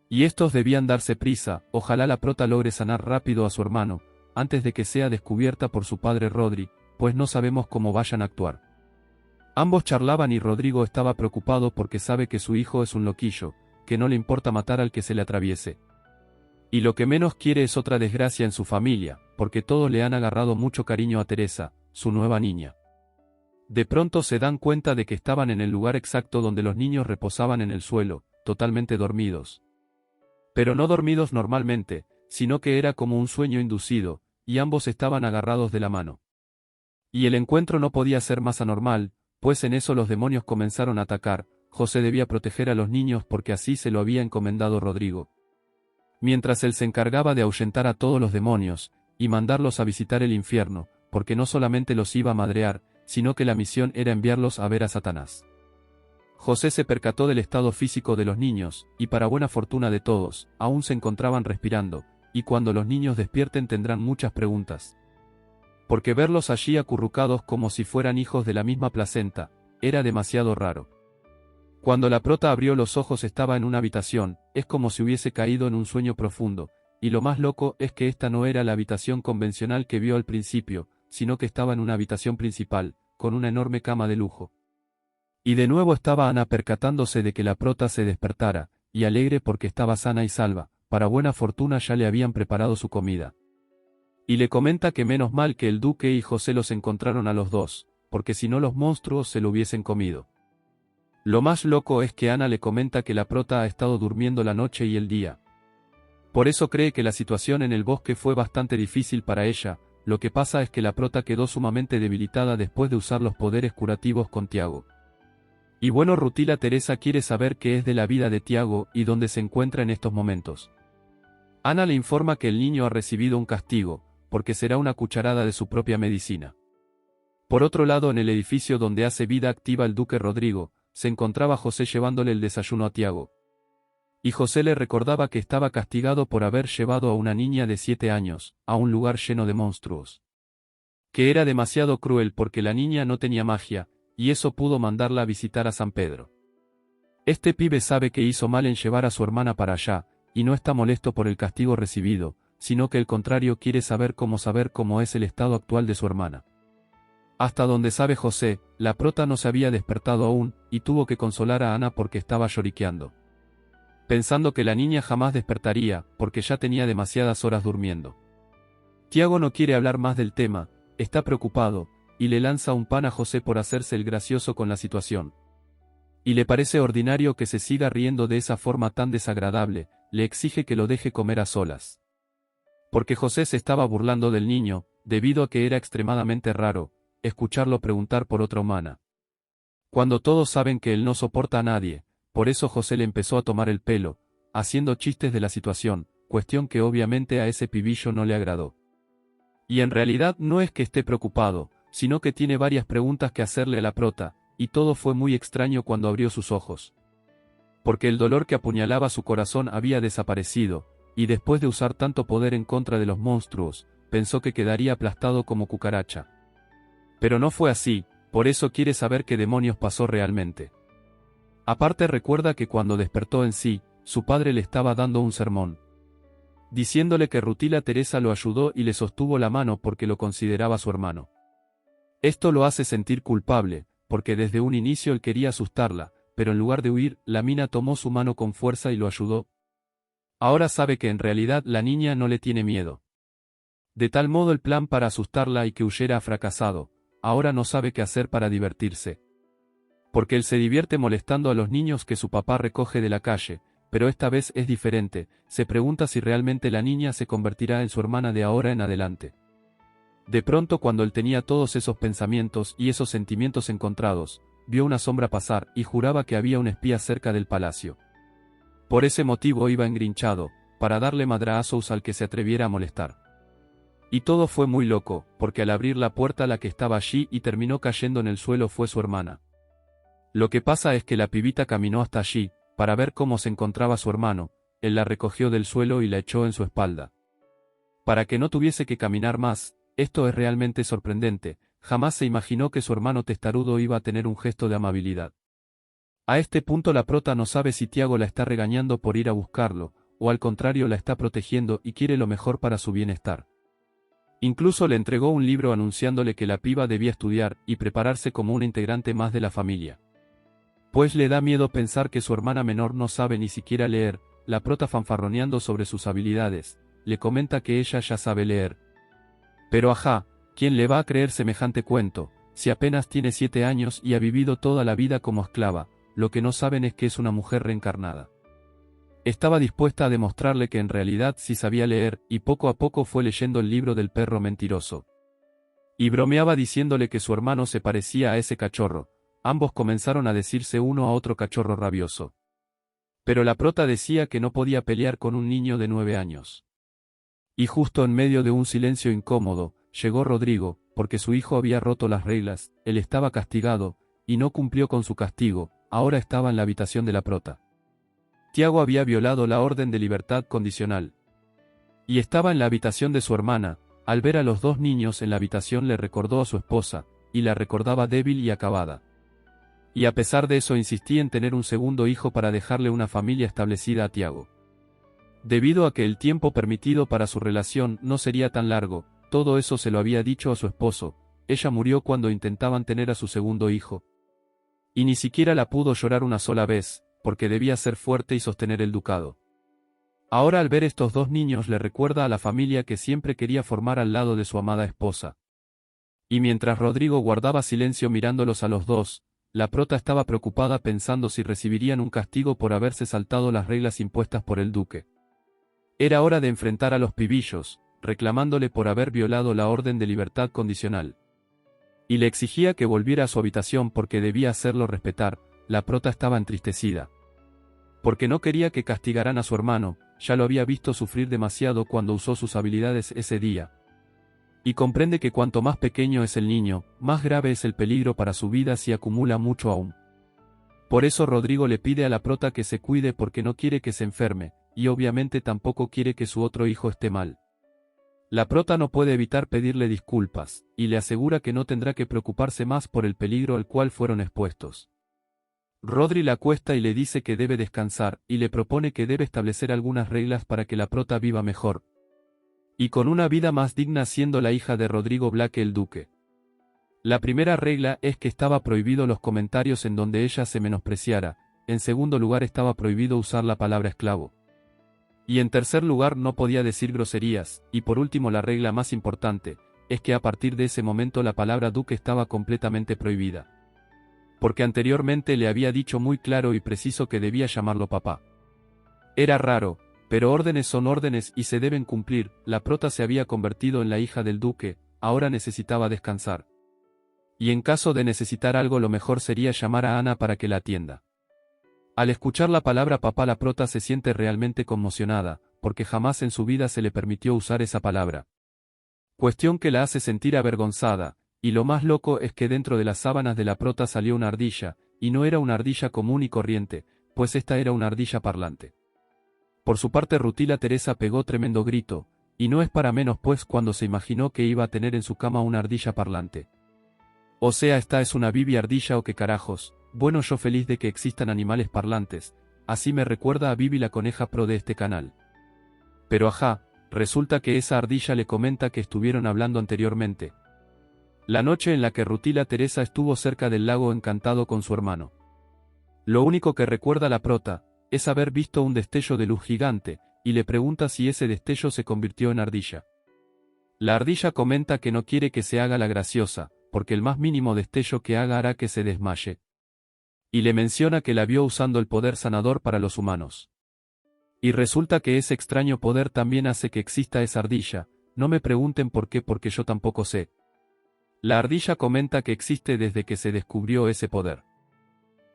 Y estos debían darse prisa, ojalá la prota logre sanar rápido a su hermano, antes de que sea descubierta por su padre Rodri, pues no sabemos cómo vayan a actuar. Ambos charlaban y Rodrigo estaba preocupado porque sabe que su hijo es un loquillo, que no le importa matar al que se le atraviese. Y lo que menos quiere es otra desgracia en su familia, porque todos le han agarrado mucho cariño a Teresa, su nueva niña. De pronto se dan cuenta de que estaban en el lugar exacto donde los niños reposaban en el suelo, totalmente dormidos. Pero no dormidos normalmente, sino que era como un sueño inducido, y ambos estaban agarrados de la mano. Y el encuentro no podía ser más anormal, pues en eso los demonios comenzaron a atacar. José debía proteger a los niños porque así se lo había encomendado Rodrigo. Mientras él se encargaba de ahuyentar a todos los demonios, y mandarlos a visitar el infierno, porque no solamente los iba a madrear, sino que la misión era enviarlos a ver a Satanás. José se percató del estado físico de los niños, y para buena fortuna de todos, aún se encontraban respirando, y cuando los niños despierten tendrán muchas preguntas. Porque verlos allí acurrucados como si fueran hijos de la misma placenta, era demasiado raro. Cuando la prota abrió los ojos estaba en una habitación, es como si hubiese caído en un sueño profundo, y lo más loco es que esta no era la habitación convencional que vio al principio, sino que estaba en una habitación principal, con una enorme cama de lujo. Y de nuevo estaba Ana percatándose de que la prota se despertara, y alegre porque estaba sana y salva, para buena fortuna ya le habían preparado su comida. Y le comenta que menos mal que el duque y José los encontraron a los dos, porque si no los monstruos se lo hubiesen comido. Lo más loco es que Ana le comenta que la prota ha estado durmiendo la noche y el día. Por eso cree que la situación en el bosque fue bastante difícil para ella. Lo que pasa es que la prota quedó sumamente debilitada después de usar los poderes curativos con Tiago. Y bueno, Rutila Teresa quiere saber qué es de la vida de Tiago y dónde se encuentra en estos momentos. Ana le informa que el niño ha recibido un castigo, porque será una cucharada de su propia medicina. Por otro lado, en el edificio donde hace vida activa el duque Rodrigo, se encontraba José llevándole el desayuno a Tiago. Y José le recordaba que estaba castigado por haber llevado a una niña de 7 años, a un lugar lleno de monstruos. Que era demasiado cruel porque la niña no tenía magia, y eso pudo mandarla a visitar a San Pedro. Este pibe sabe que hizo mal en llevar a su hermana para allá, y no está molesto por el castigo recibido, sino que al contrario quiere saber cómo es el estado actual de su hermana. Hasta donde sabe José, la prota no se había despertado aún, y tuvo que consolar a Ana porque estaba lloriqueando, pensando que la niña jamás despertaría, porque ya tenía demasiadas horas durmiendo. Tiago no quiere hablar más del tema, está preocupado, y le lanza un pan a José por hacerse el gracioso con la situación. Y le parece ordinario que se siga riendo de esa forma tan desagradable, le exige que lo deje comer a solas. Porque José se estaba burlando del niño, debido a que era extremadamente raro escucharlo preguntar por otra humana. Cuando todos saben que él no soporta a nadie, por eso José le empezó a tomar el pelo, haciendo chistes de la situación, cuestión que obviamente a ese pibillo no le agradó. Y en realidad no es que esté preocupado, sino que tiene varias preguntas que hacerle a la prota, y todo fue muy extraño cuando abrió sus ojos. Porque el dolor que apuñalaba su corazón había desaparecido, y después de usar tanto poder en contra de los monstruos, pensó que quedaría aplastado como cucaracha. Pero no fue así, por eso quiere saber qué demonios pasó realmente. Aparte recuerda que cuando despertó en sí, su padre le estaba dando un sermón, diciéndole que Rutila Teresa lo ayudó y le sostuvo la mano porque lo consideraba su hermano. Esto lo hace sentir culpable, porque desde un inicio él quería asustarla, pero en lugar de huir, la mina tomó su mano con fuerza y lo ayudó. Ahora sabe que en realidad la niña no le tiene miedo. De tal modo el plan para asustarla y que huyera ha fracasado, ahora no sabe qué hacer para divertirse. Porque él se divierte molestando a los niños que su papá recoge de la calle, pero esta vez es diferente, se pregunta si realmente la niña se convertirá en su hermana de ahora en adelante. De pronto cuando él tenía todos esos pensamientos y esos sentimientos encontrados, vio una sombra pasar y juraba que había un espía cerca del palacio. Por ese motivo iba engrinchado, para darle madrazos al que se atreviera a molestar. Y todo fue muy loco, porque al abrir la puerta la que estaba allí y terminó cayendo en el suelo fue su hermana. Lo que pasa es que la pibita caminó hasta allí, para ver cómo se encontraba su hermano, él la recogió del suelo y la echó en su espalda. Para que no tuviese que caminar más, esto es realmente sorprendente, jamás se imaginó que su hermano testarudo iba a tener un gesto de amabilidad. A este punto la prota no sabe si Tiago la está regañando por ir a buscarlo, o al contrario la está protegiendo y quiere lo mejor para su bienestar. Incluso le entregó un libro anunciándole que la piba debía estudiar y prepararse como una integrante más de la familia. Pues le da miedo pensar que su hermana menor no sabe ni siquiera leer, la prota fanfarroneando sobre sus habilidades, le comenta que ella ya sabe leer. Pero ajá, ¿quién le va a creer semejante cuento, si apenas tiene 7 años y ha vivido toda la vida como esclava? Lo que no saben es que es una mujer reencarnada. Estaba dispuesta a demostrarle que en realidad sí sabía leer, y poco a poco fue leyendo el libro del perro mentiroso. Y bromeaba diciéndole que su hermano se parecía a ese cachorro. Ambos comenzaron a decirse uno a otro cachorro rabioso. Pero la prota decía que no podía pelear con un niño de 9 años. Y justo en medio de un silencio incómodo, llegó Rodrigo, porque su hijo había roto las reglas, él estaba castigado, y no cumplió con su castigo, ahora estaba en la habitación de la prota. Tiago había violado la orden de libertad condicional. Y estaba en la habitación de su hermana, al ver a los dos niños en la habitación le recordó a su esposa, y la recordaba débil y acabada. Y a pesar de eso insistía en tener un segundo hijo para dejarle una familia establecida a Tiago. Debido a que el tiempo permitido para su relación no sería tan largo, todo eso se lo había dicho a su esposo, ella murió cuando intentaban tener a su segundo hijo. Y ni siquiera la pudo llorar una sola vez, porque debía ser fuerte y sostener el ducado. Ahora al ver estos dos niños le recuerda a la familia que siempre quería formar al lado de su amada esposa. Y mientras Rodrigo guardaba silencio mirándolos a los dos, la prota estaba preocupada pensando si recibirían un castigo por haberse saltado las reglas impuestas por el duque. Era hora de enfrentar a los pibillos, reclamándole por haber violado la orden de libertad condicional. Y le exigía que volviera a su habitación porque debía hacerlo respetar. La prota estaba entristecida. Porque no quería que castigaran a su hermano, ya lo había visto sufrir demasiado cuando usó sus habilidades ese día. Y comprende que cuanto más pequeño es el niño, más grave es el peligro para su vida si acumula mucho aún. Por eso Rodrigo le pide a la prota que se cuide porque no quiere que se enferme, y obviamente tampoco quiere que su otro hijo esté mal. La prota no puede evitar pedirle disculpas, y le asegura que no tendrá que preocuparse más por el peligro al cual fueron expuestos. Rodri la acuesta y le dice que debe descansar, y le propone que debe establecer algunas reglas para que la prota viva mejor. Y con una vida más digna siendo la hija de Rodrigo Blaque el duque. La primera regla es que estaba prohibido los comentarios en donde ella se menospreciara, en segundo lugar estaba prohibido usar la palabra esclavo. Y en tercer lugar no podía decir groserías, y por último la regla más importante, es que a partir de ese momento la palabra duque estaba completamente prohibida. Porque anteriormente le había dicho muy claro y preciso que debía llamarlo papá. Era raro, pero órdenes son órdenes y se deben cumplir, la prota se había convertido en la hija del duque, ahora necesitaba descansar. Y en caso de necesitar algo lo mejor sería llamar a Ana para que la atienda. Al escuchar la palabra papá la prota se siente realmente conmocionada, porque jamás en su vida se le permitió usar esa palabra. Cuestión que la hace sentir avergonzada, y lo más loco es que dentro de las sábanas de la prota salió una ardilla, y no era una ardilla común y corriente, pues esta era una ardilla parlante. Por su parte Rutila Teresa pegó tremendo grito, y no es para menos pues cuando se imaginó que iba a tener en su cama una ardilla parlante. O sea, esta es una bibi ardilla o qué carajos, bueno, yo feliz de que existan animales parlantes, así me recuerda a Bibi la coneja pro de este canal. Pero ajá, resulta que esa ardilla le comenta que estuvieron hablando anteriormente. La noche en la que Rutila Teresa estuvo cerca del lago encantado con su hermano. Lo único que recuerda la prota, es haber visto un destello de luz gigante, y le pregunta si ese destello se convirtió en ardilla. La ardilla comenta que no quiere que se haga la graciosa, porque el más mínimo destello que haga hará que se desmaye. Y le menciona que la vio usando el poder sanador para los humanos. Y resulta que ese extraño poder también hace que exista esa ardilla, no me pregunten por qué porque yo tampoco sé. La ardilla comenta que existe desde que se descubrió ese poder.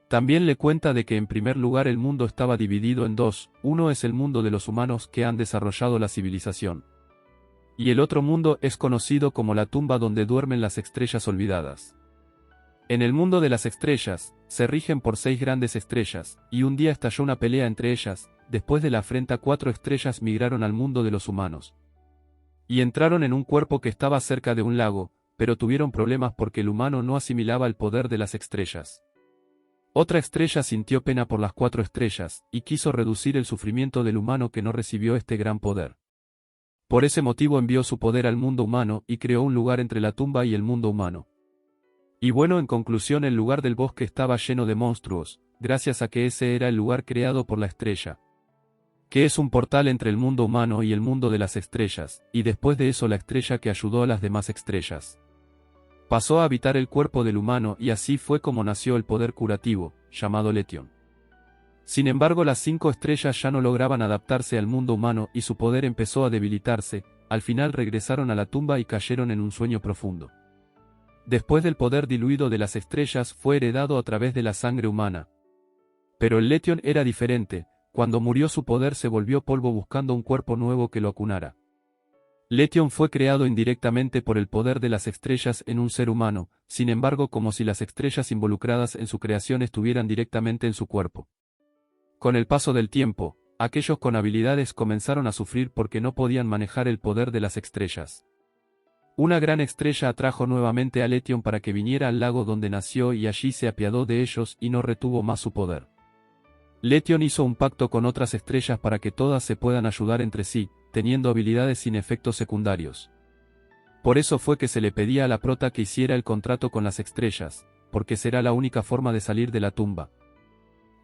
También le cuenta de que en primer lugar el mundo estaba dividido en dos, uno es el mundo de los humanos que han desarrollado la civilización. Y el otro mundo es conocido como la tumba donde duermen las estrellas olvidadas. En el mundo de las estrellas, se rigen por 6 grandes estrellas, y un día estalló una pelea entre ellas, después de la afrenta 4 estrellas migraron al mundo de los humanos. Y entraron en un cuerpo que estaba cerca de un lago, pero tuvieron problemas porque el humano no asimilaba el poder de las estrellas. Otra estrella sintió pena por las 4 estrellas, y quiso reducir el sufrimiento del humano que no recibió este gran poder. Por ese motivo envió su poder al mundo humano y creó un lugar entre la tumba y el mundo humano. Y bueno, en conclusión, el lugar del bosque estaba lleno de monstruos, gracias a que ese era el lugar creado por la estrella, que es un portal entre el mundo humano y el mundo de las estrellas, y después de eso la estrella que ayudó a las demás estrellas pasó a habitar el cuerpo del humano y así fue como nació el poder curativo, llamado Letion. Sin embargo, las 5 estrellas ya no lograban adaptarse al mundo humano y su poder empezó a debilitarse, al final regresaron a la tumba y cayeron en un sueño profundo. Después del poder diluido de las estrellas fue heredado a través de la sangre humana. Pero el Letion era diferente, cuando murió su poder se volvió polvo buscando un cuerpo nuevo que lo acunara. Letion fue creado indirectamente por el poder de las estrellas en un ser humano, sin embargo como si las estrellas involucradas en su creación estuvieran directamente en su cuerpo. Con el paso del tiempo, aquellos con habilidades comenzaron a sufrir porque no podían manejar el poder de las estrellas. Una gran estrella atrajo nuevamente a Letion para que viniera al lago donde nació y allí se apiadó de ellos y no retuvo más su poder. Letion hizo un pacto con otras estrellas para que todas se puedan ayudar entre sí, teniendo habilidades sin efectos secundarios. Por eso fue que se le pedía a la prota que hiciera el contrato con las estrellas, porque será la única forma de salir de la tumba.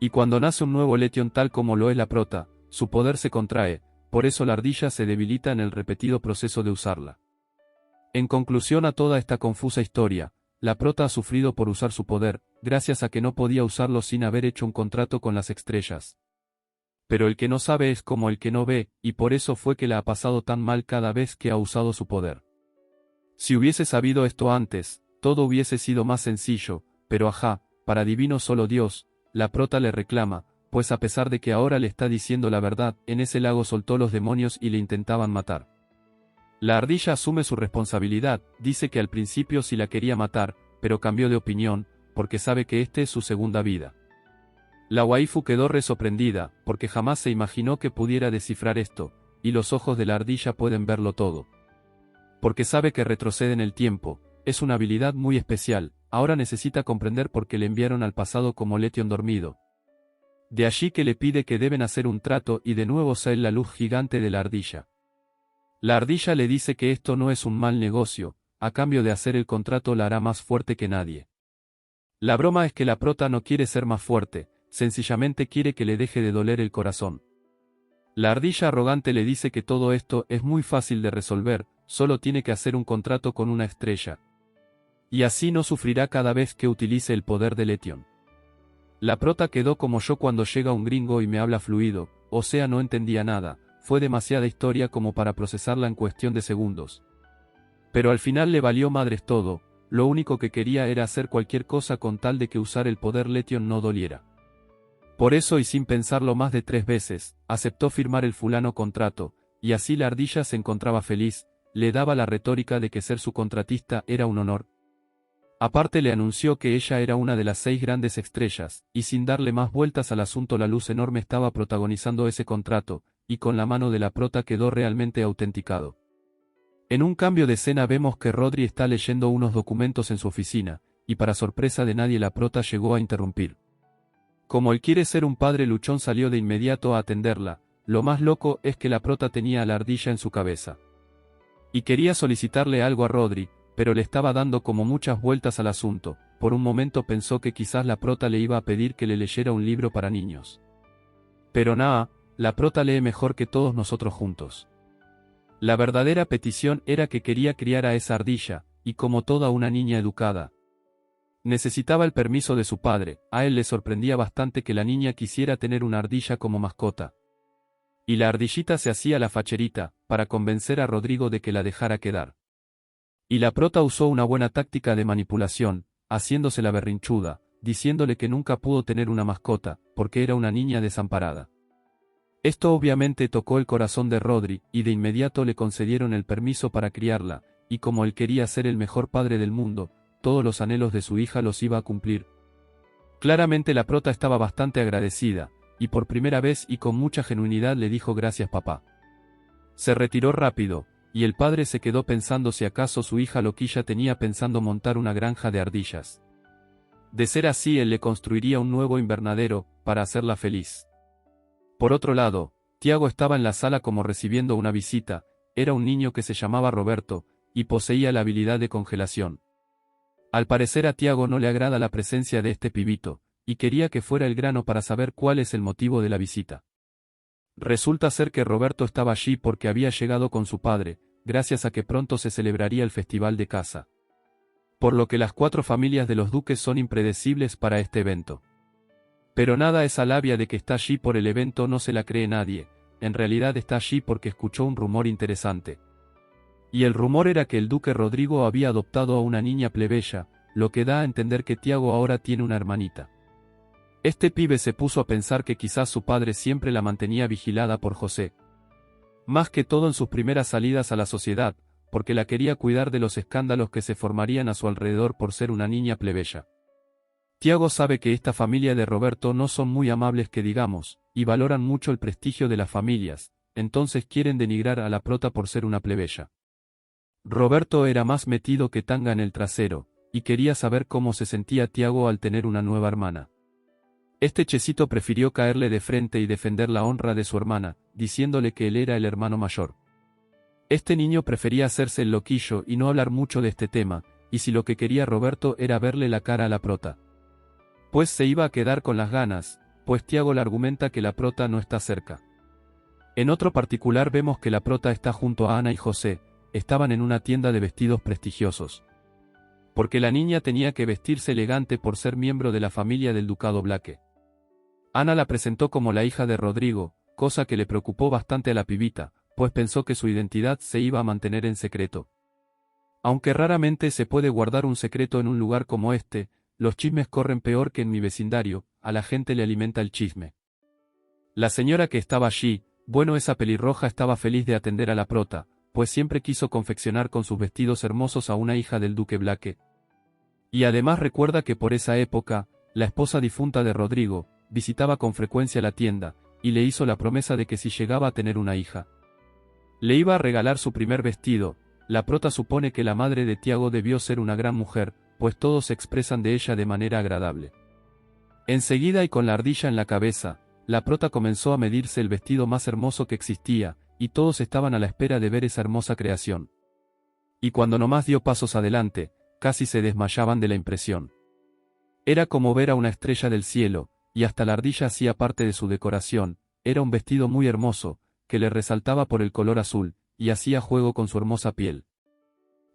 Y cuando nace un nuevo Letion tal como lo es la prota, su poder se contrae, por eso la ardilla se debilita en el repetido proceso de usarla. En conclusión a toda esta confusa historia, la prota ha sufrido por usar su poder, gracias a que no podía usarlo sin haber hecho un contrato con las estrellas. Pero el que no sabe es como el que no ve, y por eso fue que la ha pasado tan mal cada vez que ha usado su poder. Si hubiese sabido esto antes, todo hubiese sido más sencillo, pero ajá, para divino solo Dios, la prota le reclama, pues a pesar de que ahora le está diciendo la verdad, en ese lago soltó los demonios y le intentaban matar. La ardilla asume su responsabilidad, dice que al principio sí la quería matar, pero cambió de opinión, porque sabe que este es su segunda vida. La waifu quedó re sorprendida, porque jamás se imaginó que pudiera descifrar esto, y los ojos de la ardilla pueden verlo todo. Porque sabe que retrocede en el tiempo, es una habilidad muy especial, ahora necesita comprender por qué le enviaron al pasado como Letion dormido. De allí que le pide que deben hacer un trato y de nuevo ser la luz gigante de la ardilla. La ardilla le dice que esto no es un mal negocio, a cambio de hacer el contrato la hará más fuerte que nadie. La broma es que la prota no quiere ser más fuerte, sencillamente quiere que le deje de doler el corazón. La ardilla arrogante le dice que todo esto es muy fácil de resolver, solo tiene que hacer un contrato con una estrella. Y así no sufrirá cada vez que utilice el poder de Letion. La prota quedó como yo cuando llega un gringo y me habla fluido, o sea no entendía nada, fue demasiada historia como para procesarla en cuestión de segundos. Pero al final le valió madres todo, lo único que quería era hacer cualquier cosa con tal de que usar el poder Letion no doliera. Por eso y sin pensarlo más de 3 veces, aceptó firmar el fulano contrato, y así la ardilla se encontraba feliz, le daba la retórica de que ser su contratista era un honor. Aparte le anunció que ella era una de las 6 grandes estrellas, y sin darle más vueltas al asunto la luz enorme estaba protagonizando ese contrato, y con la mano de la prota quedó realmente autenticado. En un cambio de escena vemos que Rodri está leyendo unos documentos en su oficina, y para sorpresa de nadie la prota llegó a interrumpir. Como él quiere ser un padre luchón salió de inmediato a atenderla. Lo más loco es que la prota tenía a la ardilla en su cabeza. Y quería solicitarle algo a Rodri, pero le estaba dando como muchas vueltas al asunto. Por un momento pensó que quizás la prota le iba a pedir que le leyera un libro para niños. Pero nada, la prota lee mejor que todos nosotros juntos. La verdadera petición era que quería criar a esa ardilla, y como toda una niña educada, necesitaba el permiso de su padre. A él le sorprendía bastante que la niña quisiera tener una ardilla como mascota. Y la ardillita se hacía la facherita, para convencer a Rodrigo de que la dejara quedar. Y la prota usó una buena táctica de manipulación, haciéndose la berrinchuda, diciéndole que nunca pudo tener una mascota, porque era una niña desamparada. Esto obviamente tocó el corazón de Rodri, y de inmediato le concedieron el permiso para criarla, y como él quería ser el mejor padre del mundo, todos los anhelos de su hija los iba a cumplir. Claramente la prota estaba bastante agradecida, y por primera vez y con mucha genuinidad le dijo gracias papá. Se retiró rápido, y el padre se quedó pensando si acaso su hija loquilla tenía pensando montar una granja de ardillas. De ser así él le construiría un nuevo invernadero, para hacerla feliz. Por otro lado, Tiago estaba en la sala como recibiendo una visita. Era un niño que se llamaba Roberto, y poseía la habilidad de congelación. Al parecer a Tiago no le agrada la presencia de este pibito, y quería que fuera el grano para saber cuál es el motivo de la visita. Resulta ser que Roberto estaba allí porque había llegado con su padre, gracias a que pronto se celebraría el festival de caza. Por lo que las 4 familias de los duques son impredecibles para este evento. Pero nada, esa labia de que está allí por el evento no se la cree nadie, en realidad está allí porque escuchó un rumor interesante. Y el rumor era que el duque Rodrigo había adoptado a una niña plebeya, lo que da a entender que Tiago ahora tiene una hermanita. Este pibe se puso a pensar que quizás su padre siempre la mantenía vigilada por José. Más que todo en sus primeras salidas a la sociedad, porque la quería cuidar de los escándalos que se formarían a su alrededor por ser una niña plebeya. Tiago sabe que esta familia de Roberto no son muy amables que digamos, y valoran mucho el prestigio de las familias, entonces quieren denigrar a la prota por ser una plebeya. Roberto era más metido que tanga en el trasero, y quería saber cómo se sentía Tiago al tener una nueva hermana. Este checito prefirió caerle de frente y defender la honra de su hermana, diciéndole que él era el hermano mayor. Este niño prefería hacerse el loquillo y no hablar mucho de este tema, y si lo que quería Roberto era verle la cara a la prota, pues se iba a quedar con las ganas, pues Tiago le argumenta que la prota no está cerca. En otro particular vemos que la prota está junto a Ana y José, estaban en una tienda de vestidos prestigiosos. Porque la niña tenía que vestirse elegante por ser miembro de la familia del ducado Blaque. Ana la presentó como la hija de Rodrigo, cosa que le preocupó bastante a la pibita, pues pensó que su identidad se iba a mantener en secreto. Aunque raramente se puede guardar un secreto en un lugar como este, los chismes corren peor que en mi vecindario, a la gente le alimenta el chisme. La señora que estaba allí, bueno, esa pelirroja estaba feliz de atender a la prota, pues siempre quiso confeccionar con sus vestidos hermosos a una hija del duque Blaque. Y además recuerda que por esa época, la esposa difunta de Rodrigo, visitaba con frecuencia la tienda, y le hizo la promesa de que si llegaba a tener una hija, le iba a regalar su primer vestido. La prota supone que la madre de Tiago debió ser una gran mujer, pues todos se expresan de ella de manera agradable. Enseguida y con la ardilla en la cabeza, la prota comenzó a medirse el vestido más hermoso que existía, y todos estaban a la espera de ver esa hermosa creación. Y cuando nomás dio pasos adelante, casi se desmayaban de la impresión. Era como ver a una estrella del cielo, y hasta la ardilla hacía parte de su decoración. Era un vestido muy hermoso, que le resaltaba por el color azul, y hacía juego con su hermosa piel.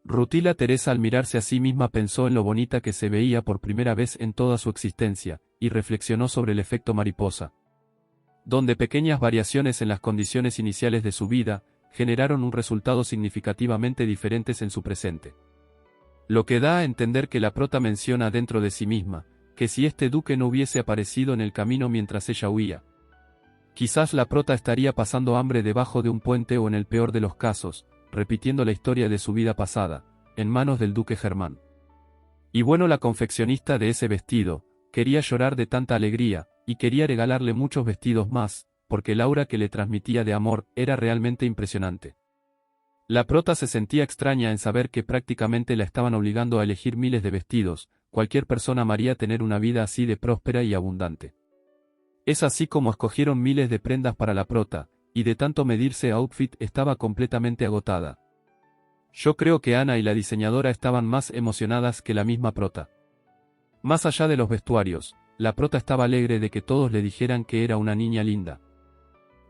Rutila Teresa al mirarse a sí misma pensó en lo bonita que se veía por primera vez en toda su existencia, y reflexionó sobre el efecto mariposa, donde pequeñas variaciones en las condiciones iniciales de su vida, generaron un resultado significativamente diferentes en su presente. Lo que da a entender que la prota menciona dentro de sí misma, que si este duque no hubiese aparecido en el camino mientras ella huía, quizás la prota estaría pasando hambre debajo de un puente o en el peor de los casos, repitiendo la historia de su vida pasada, en manos del duque Germán. Y bueno, la confeccionista de ese vestido, quería llorar de tanta alegría, y quería regalarle muchos vestidos más, porque el aura que le transmitía de amor era realmente impresionante. La prota se sentía extraña en saber que prácticamente la estaban obligando a elegir miles de vestidos, cualquier persona amaría tener una vida así de próspera y abundante. Es así como escogieron miles de prendas para la prota, y de tanto medirse outfit estaba completamente agotada. Yo creo que Ana y la diseñadora estaban más emocionadas que la misma prota. Más allá de los vestuarios, la prota estaba alegre de que todos le dijeran que era una niña linda.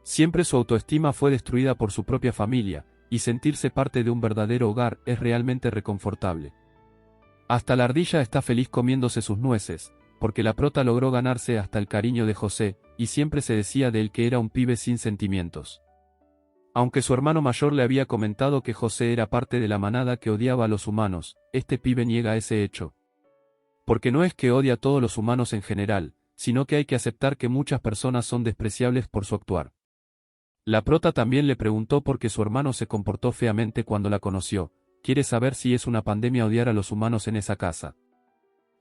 Siempre su autoestima fue destruida por su propia familia, y sentirse parte de un verdadero hogar es realmente reconfortable. Hasta la ardilla está feliz comiéndose sus nueces, porque la prota logró ganarse hasta el cariño de José, y siempre se decía de él que era un pibe sin sentimientos. Aunque su hermano mayor le había comentado que José era parte de la manada que odiaba a los humanos, este pibe niega ese hecho. Porque no es que odia a todos los humanos en general, sino que hay que aceptar que muchas personas son despreciables por su actuar. La prota también le preguntó por qué su hermano se comportó feamente cuando la conoció, quiere saber si es una pandemia odiar a los humanos en esa casa.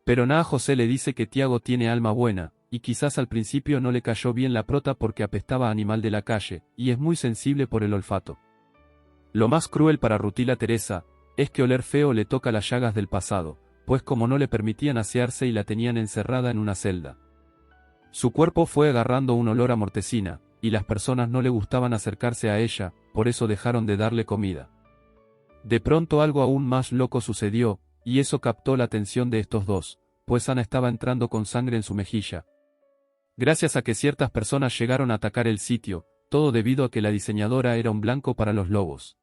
Pero nada, José le dice que Tiago tiene alma buena, y quizás al principio no le cayó bien la prota porque apestaba a animal de la calle, y es muy sensible por el olfato. Lo más cruel para Rutila Teresa, es que oler feo le toca las llagas del pasado, pues como no le permitían asearse y la tenían encerrada en una celda. Su cuerpo fue agarrando un olor a mortecina, y las personas no le gustaban acercarse a ella, por eso dejaron de darle comida. De pronto algo aún más loco sucedió, y eso captó la atención de estos dos, pues Ana estaba entrando con sangre en su mejilla. Gracias a que ciertas personas llegaron a atacar el sitio, todo debido a que la diseñadora era un blanco para los lobos.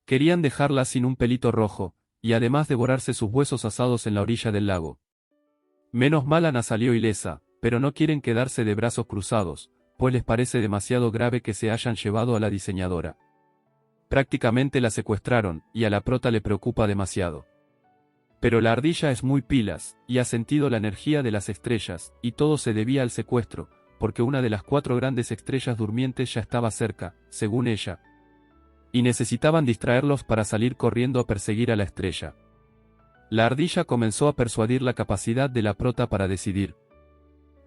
Querían dejarla sin un pelito rojo, y además devorarse sus huesos asados en la orilla del lago. Menos mal Ana salió ilesa, pero no quieren quedarse de brazos cruzados, pues les parece demasiado grave que se hayan llevado a la diseñadora. Prácticamente la secuestraron, y a la prota le preocupa demasiado. Pero la ardilla es muy pilas, y ha sentido la energía de las estrellas, y todo se debía al secuestro, porque una de las 4 grandes estrellas durmientes ya estaba cerca, según ella. Y necesitaban distraerlos para salir corriendo a perseguir a la estrella. La ardilla comenzó a persuadir la capacidad de la prota para decidir.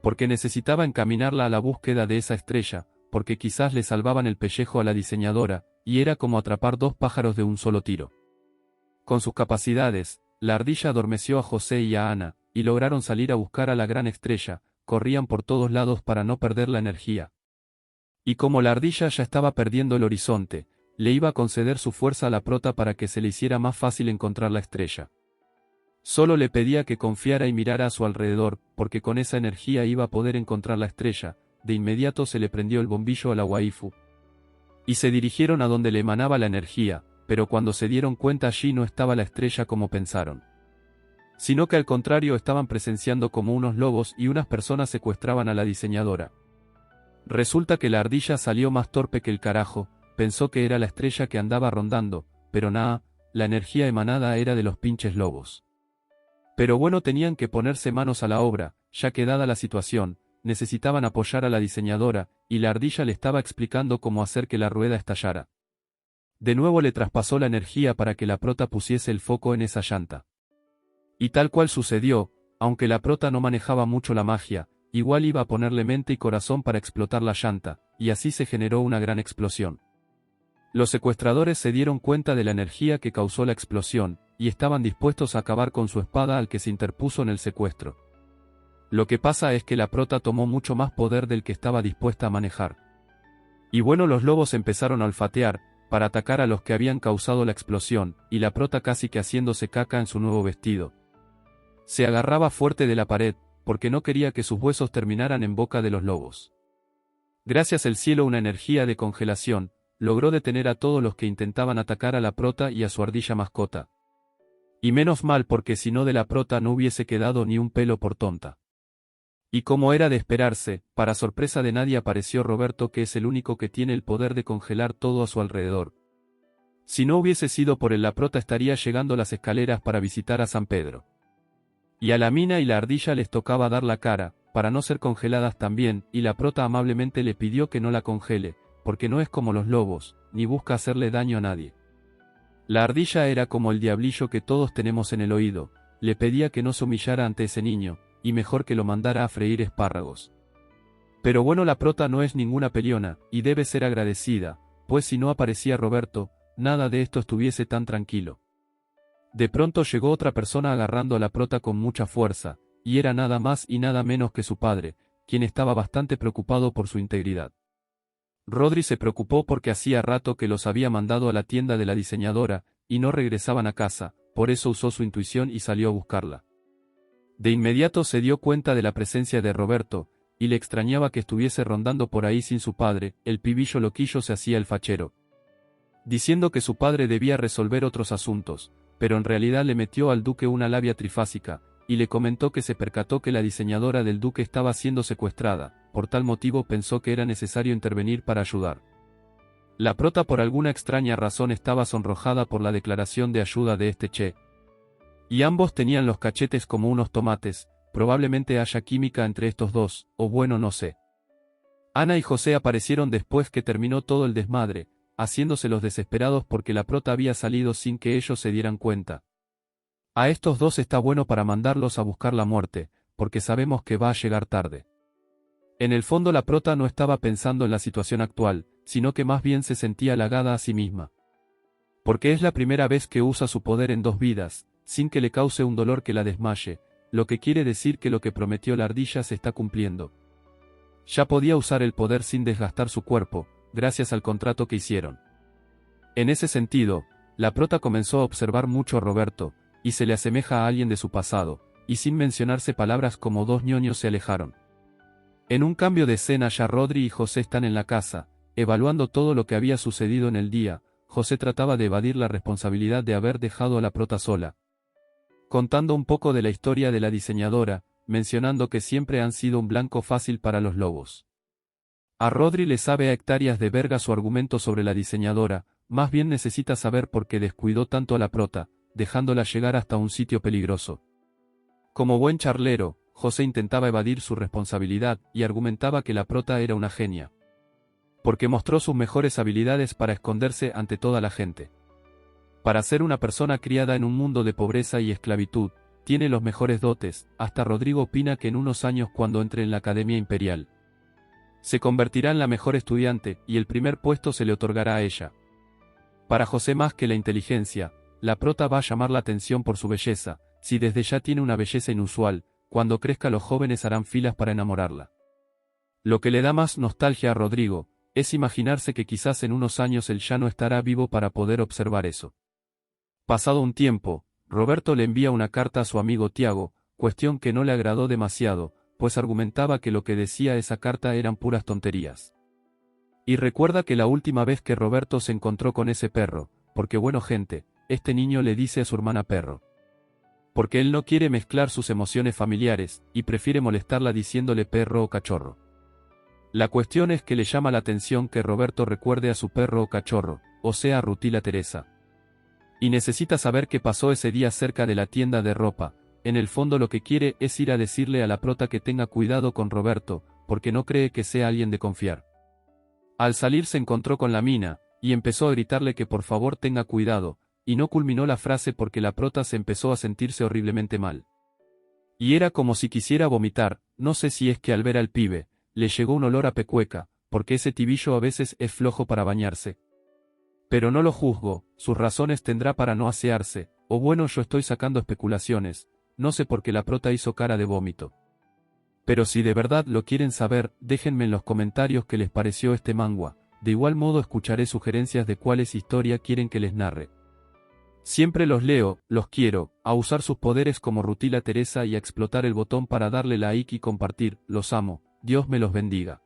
Porque necesitaba encaminarla a la búsqueda de esa estrella, porque quizás le salvaban el pellejo a la diseñadora, y era como atrapar 2 pájaros de un solo tiro. Con sus capacidades, la ardilla adormeció a José y a Ana, y lograron salir a buscar a la gran estrella, corrían por todos lados para no perder la energía. Y como la ardilla ya estaba perdiendo el horizonte, le iba a conceder su fuerza a la prota para que se le hiciera más fácil encontrar la estrella. Solo le pedía que confiara y mirara a su alrededor, porque con esa energía iba a poder encontrar la estrella. De inmediato se le prendió el bombillo a la waifu. Y se dirigieron a donde le emanaba la energía, pero cuando se dieron cuenta allí no estaba la estrella como pensaron. Sino que al contrario estaban presenciando como unos lobos y unas personas secuestraban a la diseñadora. Resulta que la ardilla salió más torpe que el carajo, pensó que era la estrella que andaba rondando, pero nada, la energía emanada era de los pinches lobos. Pero bueno, tenían que ponerse manos a la obra, ya que dada la situación, necesitaban apoyar a la diseñadora, y la ardilla le estaba explicando cómo hacer que la rueda estallara. De nuevo le traspasó la energía para que la prota pusiese el foco en esa llanta. Y tal cual sucedió, aunque la prota no manejaba mucho la magia, igual iba a ponerle mente y corazón para explotar la llanta, y así se generó una gran explosión. Los secuestradores se dieron cuenta de la energía que causó la explosión, y estaban dispuestos a acabar con su espada al que se interpuso en el secuestro. Lo que pasa es que la prota tomó mucho más poder del que estaba dispuesta a manejar. Y bueno, los lobos empezaron a olfatear, para atacar a los que habían causado la explosión, y la prota casi que haciéndose caca en su nuevo vestido. Se agarraba fuerte de la pared, porque no quería que sus huesos terminaran en boca de los lobos. Gracias al cielo, una energía de congelación, logró detener a todos los que intentaban atacar a la prota y a su ardilla mascota. Y menos mal, porque si no, de la prota no hubiese quedado ni un pelo por tonta. Y como era de esperarse, para sorpresa de nadie apareció Roberto, que es el único que tiene el poder de congelar todo a su alrededor. Si no hubiese sido por él, la prota estaría llegando las escaleras para visitar a San Pedro. Y a la mina y la ardilla les tocaba dar la cara, para no ser congeladas también, y la prota amablemente le pidió que no la congele, porque no es como los lobos, ni busca hacerle daño a nadie. La ardilla era como el diablillo que todos tenemos en el oído, le pedía que no se humillara ante ese niño, y mejor que lo mandara a freír espárragos. Pero bueno, la prota no es ninguna peleona, y debe ser agradecida, pues si no aparecía Roberto, nada de esto estuviese tan tranquilo. De pronto llegó otra persona agarrando a la prota con mucha fuerza, y era nada más y nada menos que su padre, quien estaba bastante preocupado por su integridad. Rodri se preocupó porque hacía rato que los había mandado a la tienda de la diseñadora, y no regresaban a casa, por eso usó su intuición y salió a buscarla. De inmediato se dio cuenta de la presencia de Roberto, y le extrañaba que estuviese rondando por ahí sin su padre. El pibillo loquillo se hacía el fachero, diciendo que su padre debía resolver otros asuntos, pero en realidad le metió al duque una labia trifásica, y le comentó que se percató que la diseñadora del duque estaba siendo secuestrada, por tal motivo pensó que era necesario intervenir para ayudar. La prota por alguna extraña razón estaba sonrojada por la declaración de ayuda de este Che. Y ambos tenían los cachetes como unos tomates, probablemente haya química entre estos dos, o bueno no sé. Ana y José aparecieron después que terminó todo el desmadre, haciéndose los desesperados porque la prota había salido sin que ellos se dieran cuenta. A estos dos está bueno para mandarlos a buscar la muerte, porque sabemos que va a llegar tarde. En el fondo la prota no estaba pensando en la situación actual, sino que más bien se sentía halagada a sí misma. Porque es la primera vez que usa su poder en 2 vidas, sin que le cause un dolor que la desmaye, lo que quiere decir que lo que prometió la ardilla se está cumpliendo. Ya podía usar el poder sin desgastar su cuerpo, gracias al contrato que hicieron. En ese sentido, la prota comenzó a observar mucho a Roberto, y se le asemeja a alguien de su pasado, y sin mencionarse palabras como 2 ñoños se alejaron. En un cambio de escena ya Rodri y José están en la casa, evaluando todo lo que había sucedido en el día. José trataba de evadir la responsabilidad de haber dejado a la prota sola, contando un poco de la historia de la diseñadora, mencionando que siempre han sido un blanco fácil para los lobos. A Rodri le sabe a hectáreas de verga su argumento sobre la diseñadora, más bien necesita saber por qué descuidó tanto a la prota, dejándola llegar hasta un sitio peligroso. Como buen charlero, José intentaba evadir su responsabilidad y argumentaba que la prota era una genia, porque mostró sus mejores habilidades para esconderse ante toda la gente. Para ser una persona criada en un mundo de pobreza y esclavitud, tiene los mejores dotes. Hasta Rodrigo opina que en unos años cuando entre en la Academia Imperial, se convertirá en la mejor estudiante, y el primer puesto se le otorgará a ella. Para José más que la inteligencia, la prota va a llamar la atención por su belleza. Si desde ya tiene una belleza inusual, cuando crezca los jóvenes harán filas para enamorarla. Lo que le da más nostalgia a Rodrigo, es imaginarse que quizás en unos años él ya no estará vivo para poder observar eso. Pasado un tiempo, Roberto le envía una carta a su amigo Tiago, cuestión que no le agradó demasiado, pues argumentaba que lo que decía esa carta eran puras tonterías. Y recuerda que la última vez que Roberto se encontró con ese perro, porque bueno gente, este niño le dice a su hermana perro, porque él no quiere mezclar sus emociones familiares, y prefiere molestarla diciéndole perro o cachorro. La cuestión es que le llama la atención que Roberto recuerde a su perro o cachorro, o sea a Rutila Teresa. Y necesita saber qué pasó ese día cerca de la tienda de ropa. En el fondo lo que quiere es ir a decirle a la prota que tenga cuidado con Roberto, porque no cree que sea alguien de confiar. Al salir se encontró con la mina, y empezó a gritarle que por favor tenga cuidado, y no culminó la frase porque la prota se empezó a sentirse horriblemente mal. Y era como si quisiera vomitar. No sé si es que al ver al pibe, le llegó un olor a pecueca, porque ese tibillo a veces es flojo para bañarse. Pero no lo juzgo, sus razones tendrá para no asearse, o bueno yo estoy sacando especulaciones, no sé por qué la prota hizo cara de vómito. Pero si de verdad lo quieren saber, déjenme en los comentarios qué les pareció este manga, de igual modo escucharé sugerencias de cuáles historia quieren que les narre. Siempre los leo, los quiero, a usar sus poderes como Rutila Teresa y a explotar el botón para darle like y compartir, los amo, Dios me los bendiga.